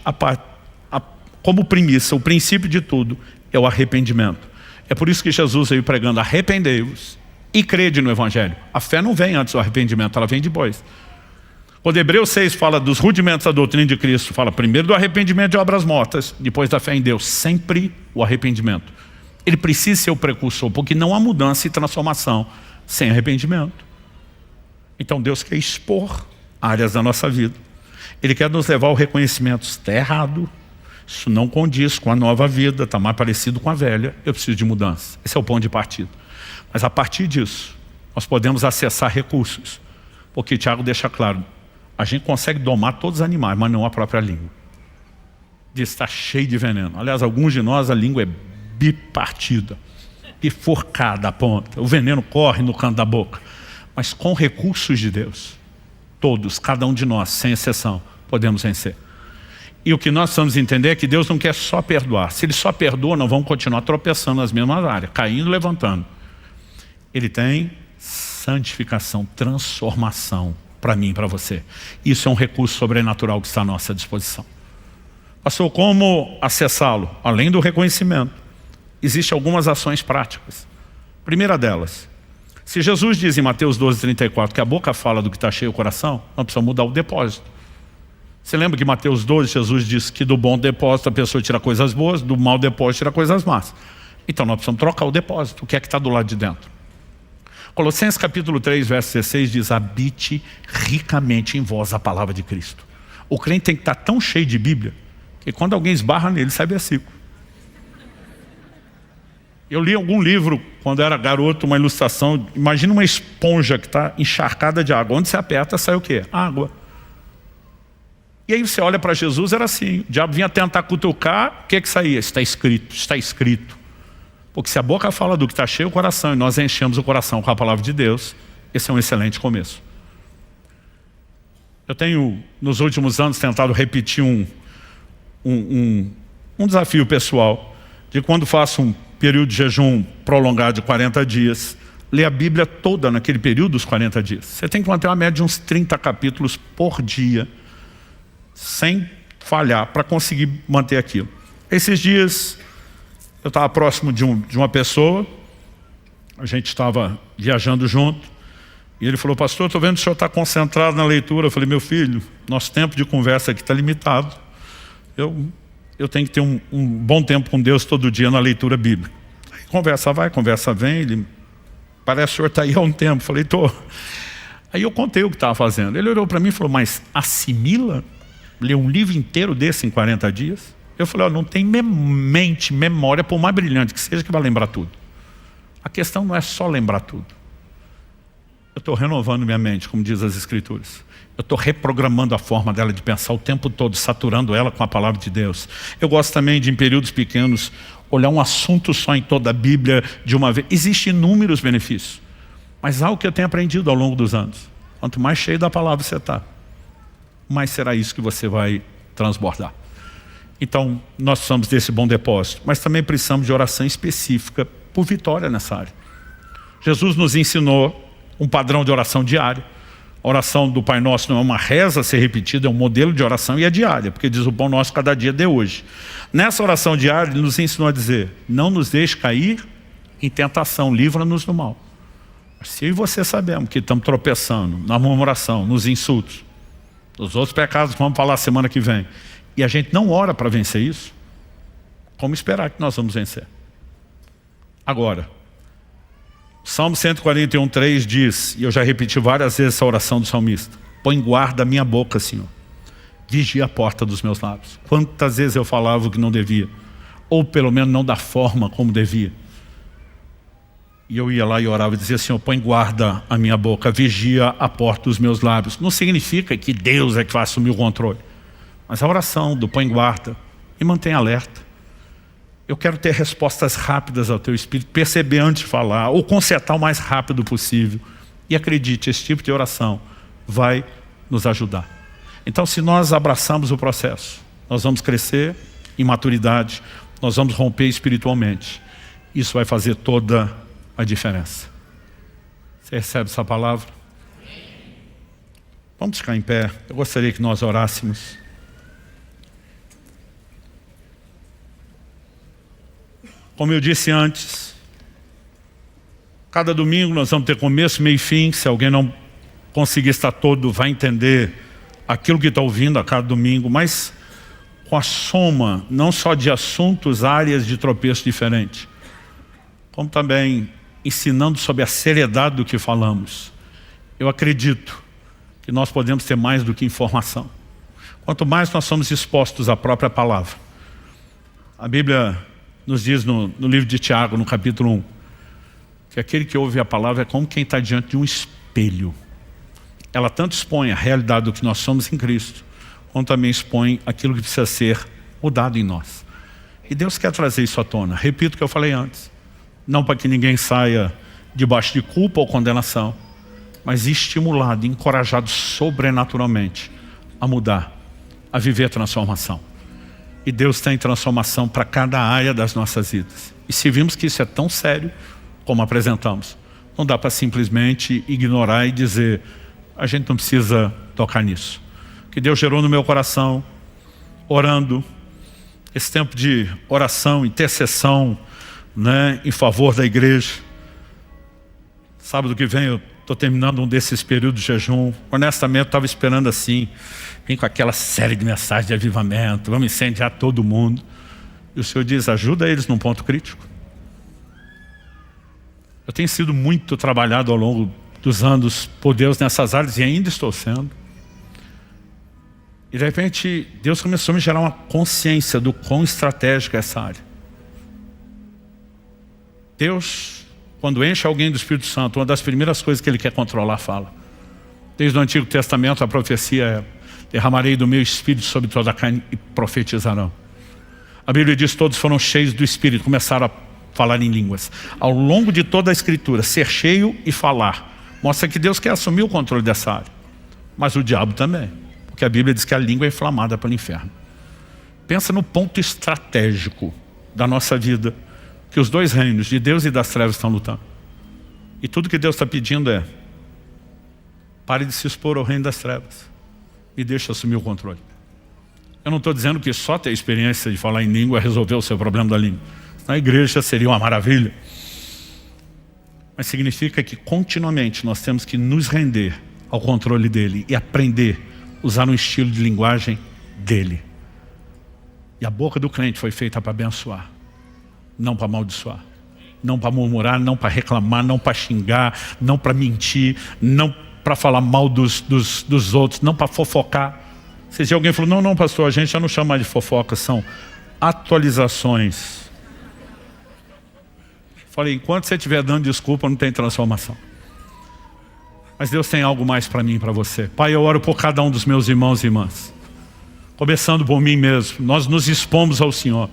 como premissa, o princípio de tudo é o arrependimento. É por isso que Jesus veio pregando: arrependei-vos e crede no Evangelho. A fé não vem antes do arrependimento, ela vem depois. Quando Hebreus 6 fala dos rudimentos da doutrina de Cristo, fala primeiro do arrependimento de obras mortas, depois da fé em Deus. Sempre o arrependimento. Ele precisa ser o precursor, porque não há mudança e transformação sem arrependimento. Então Deus quer expor áreas da nossa vida. Ele quer nos levar ao reconhecimento: está errado, isso não condiz com a nova vida, está mais parecido com a velha, eu preciso de mudança. Esse é o ponto de partida. Mas a partir disso, nós podemos acessar recursos. Porque Tiago deixa claro: a gente consegue domar todos os animais, mas não a própria língua. Diz: está cheio de veneno. Aliás, alguns de nós, a língua é bipartida, bifurcada a ponta. O veneno corre no canto da boca. Mas com recursos de Deus, todos, cada um de nós, sem exceção, podemos vencer. E o que nós precisamos entender é que Deus não quer só perdoar. Se Ele só perdoa, nós vamos continuar tropeçando nas mesmas áreas, caindo e levantando. Ele tem santificação, transformação para mim e para você. Isso é um recurso sobrenatural que está à nossa disposição. Pastor, como acessá-lo? Além do reconhecimento, existem algumas ações práticas. Primeira delas, se Jesus diz em Mateus 12:34 que a boca fala do que está cheio o coração, nós precisamos mudar o depósito. Você lembra que em Mateus 12, Jesus disse que do bom depósito a pessoa tira coisas boas, do mau depósito tira coisas más. Então nós precisamos trocar o depósito. O que é que está do lado de dentro? Colossenses capítulo 3, verso 16 diz: habite ricamente em vós a palavra de Cristo. O crente tem que estar tão cheio de Bíblia Porque quando alguém esbarra nele, sai versículo. Eu li algum livro, quando era garoto, uma ilustração. Imagina uma esponja que está encharcada de água. Onde você aperta, sai o quê? Água. E aí você olha para Jesus, era assim. O diabo vinha tentar cutucar, o que saía? Está escrito, está escrito. Porque se a boca fala do que está cheio o coração, e nós enchemos o coração com a palavra de Deus, esse é um excelente começo. Eu tenho, nos últimos anos, tentado repetir um desafio pessoal, de quando faço um período de jejum prolongado de 40 dias, ler a Bíblia toda naquele período dos 40 dias. Você tem que manter uma média de uns 30 capítulos por dia, sem falhar, para conseguir manter aquilo. Esses dias, eu estava próximo de uma pessoa, a gente estava viajando junto, e ele falou: pastor, estou vendo que o senhor está concentrado na leitura. Eu falei: meu filho, nosso tempo de conversa aqui está limitado. Eu tenho que ter um bom tempo com Deus todo dia na leitura bíblica. Aí, conversa vai, conversa vem. Ele: parece que o senhor está aí há um tempo. Eu falei: estou. Aí eu contei o que estava fazendo. Ele olhou para mim e falou: mas assimila ler um livro inteiro desse em 40 dias? Eu falei: não tem memória, por mais brilhante que seja, que vai lembrar tudo. A questão não é só lembrar tudo. Eu estou renovando minha mente, como diz as Escrituras. Eu estou reprogramando a forma dela de pensar o tempo todo, saturando ela com a palavra de Deus. Eu gosto também de, em períodos pequenos, olhar um assunto só em toda a Bíblia de uma vez. Existem inúmeros benefícios. Mas algo que eu tenho aprendido ao longo dos anos: quanto mais cheio da palavra você está, mais será isso que você vai transbordar. Então, nós precisamos desse bom depósito, mas também precisamos de oração específica por vitória nessa área. Jesus nos ensinou um padrão de oração diária. A oração do Pai Nosso não é uma reza a ser repetida, é um modelo de oração e é diária, porque diz: o pão nosso cada dia dê hoje. Nessa oração diária, Ele nos ensinou a dizer: não nos deixe cair em tentação, livra-nos do mal. Se eu e você sabemos que estamos tropeçando na murmuração, nos insultos, nos outros pecados que vamos falar semana que vem, e a gente não ora para vencer isso, como esperar que nós vamos vencer? Agora, Salmo 141:3 diz, e eu já repeti várias vezes essa oração do salmista: põe guarda a minha boca, Senhor, vigia a porta dos meus lábios. Quantas vezes eu falava o que não devia, ou pelo menos não da forma como devia, e eu ia lá e orava e dizia: Senhor, põe guarda a minha boca, vigia a porta dos meus lábios. Não significa que Deus é que vai assumir o controle, mas a oração do põe guarda me mantém alerta. Eu quero ter respostas rápidas ao teu Espírito, perceber antes de falar, ou consertar o mais rápido possível. E acredite, esse tipo de oração vai nos ajudar. Então, se nós abraçarmos o processo, nós vamos crescer em maturidade, nós vamos romper espiritualmente. Isso vai fazer toda a diferença. Você recebe essa palavra? Vamos ficar em pé. Eu gostaria que nós orássemos. Como eu disse antes, cada domingo nós vamos ter começo, meio e fim. Se alguém não conseguir estar todo, vai entender aquilo que está ouvindo a cada domingo, mas com a soma, não só de assuntos, áreas de tropeço diferentes, como também ensinando sobre a seriedade do que falamos. Eu acredito que nós podemos ter mais do que informação. Quanto mais nós somos expostos à própria palavra. A Bíblia nos diz no livro de Tiago, no capítulo 1, que aquele que ouve a palavra é como quem está diante de um espelho. Ela tanto expõe a realidade do que nós somos em Cristo, como também expõe aquilo que precisa ser mudado em nós. E Deus quer trazer isso à tona. Repito o que eu falei antes. Não para que ninguém saia debaixo de culpa ou condenação, mas estimulado, encorajado sobrenaturalmente a mudar, a viver a transformação. E Deus tem transformação para cada área das nossas vidas. E se vimos que isso é tão sério como apresentamos, não dá para simplesmente ignorar e dizer: a gente não precisa tocar nisso. Que Deus gerou no meu coração, orando, esse tempo de oração, intercessão, né, em favor da igreja. Sábado que vem eu estou terminando um desses períodos de jejum. Honestamente, eu estava esperando assim, vim com aquela série de mensagens de avivamento, vamos incendiar todo mundo. E o Senhor diz: ajuda eles num ponto crítico. Eu tenho sido muito trabalhado ao longo dos anos por Deus nessas áreas e ainda estou sendo. E de repente, Deus começou a me gerar uma consciência do quão estratégica é essa área. Deus, quando enche alguém do Espírito Santo, uma das primeiras coisas que Ele quer controlar, fala. Desde o Antigo Testamento, a profecia é: derramarei do meu Espírito sobre toda a carne e profetizarão. A Bíblia diz que todos foram cheios do Espírito, começaram a falar em línguas. Ao longo de toda a Escritura, ser cheio e falar mostra que Deus quer assumir o controle dessa área. Mas o diabo também, porque a Bíblia diz que a língua é inflamada pelo inferno. Pensa no ponto estratégico da nossa vida, que os dois reinos, de Deus e das trevas, estão lutando. E tudo que Deus está pedindo é: pare de se expor ao reino das trevas e deixe assumir o controle. Eu não estou dizendo que só ter a experiência de falar em língua resolveu o seu problema da língua. Na igreja seria uma maravilha. Mas significa que continuamente nós temos que nos render ao controle dele e aprender a usar um estilo de linguagem dele. E a boca do crente foi feita para abençoar, não para amaldiçoar, não para murmurar, não para reclamar, não para xingar, não para mentir, não para falar mal dos outros, não para fofocar. Se alguém falou: não pastor, a gente já não chama mais de fofoca, são atualizações. Falei: enquanto você estiver dando desculpa, não tem transformação. Mas Deus tem algo mais para mim e para você. Pai, eu oro por cada um dos meus irmãos e irmãs, começando por mim mesmo. Nós nos expomos ao Senhor.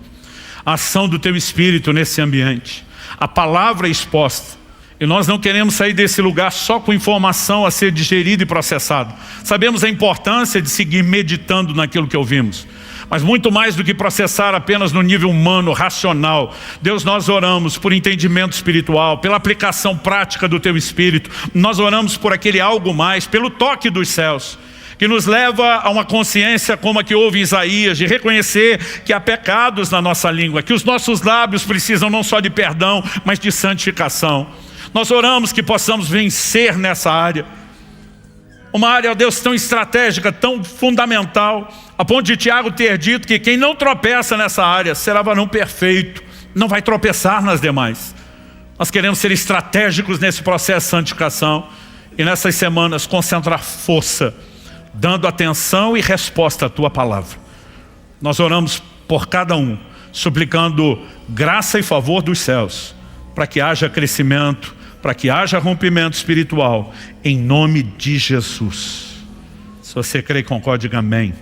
A ação do Teu Espírito nesse ambiente, a palavra exposta. E nós não queremos sair desse lugar só com informação a ser digerida e processada. Sabemos a importância de seguir meditando naquilo que ouvimos. Mas muito mais do que processar apenas no nível humano, racional. Deus, nós oramos por entendimento espiritual, pela aplicação prática do Teu Espírito. Nós oramos por aquele algo mais, pelo toque dos céus, que nos leva a uma consciência como a que houve em Isaías, de reconhecer que há pecados na nossa língua, que os nossos lábios precisam não só de perdão, mas de santificação. Nós oramos que possamos vencer nessa área. Uma área, ó Deus, tão estratégica, tão fundamental, a ponto de Tiago ter dito que quem não tropeça nessa área será varão perfeito, não vai tropeçar nas demais. Nós queremos ser estratégicos nesse processo de santificação e nessas semanas concentrar força, dando atenção e resposta à Tua palavra. Nós oramos por cada um, suplicando graça e favor dos céus, para que haja crescimento, para que haja rompimento espiritual, em nome de Jesus. Se você crê e concorda, diga amém.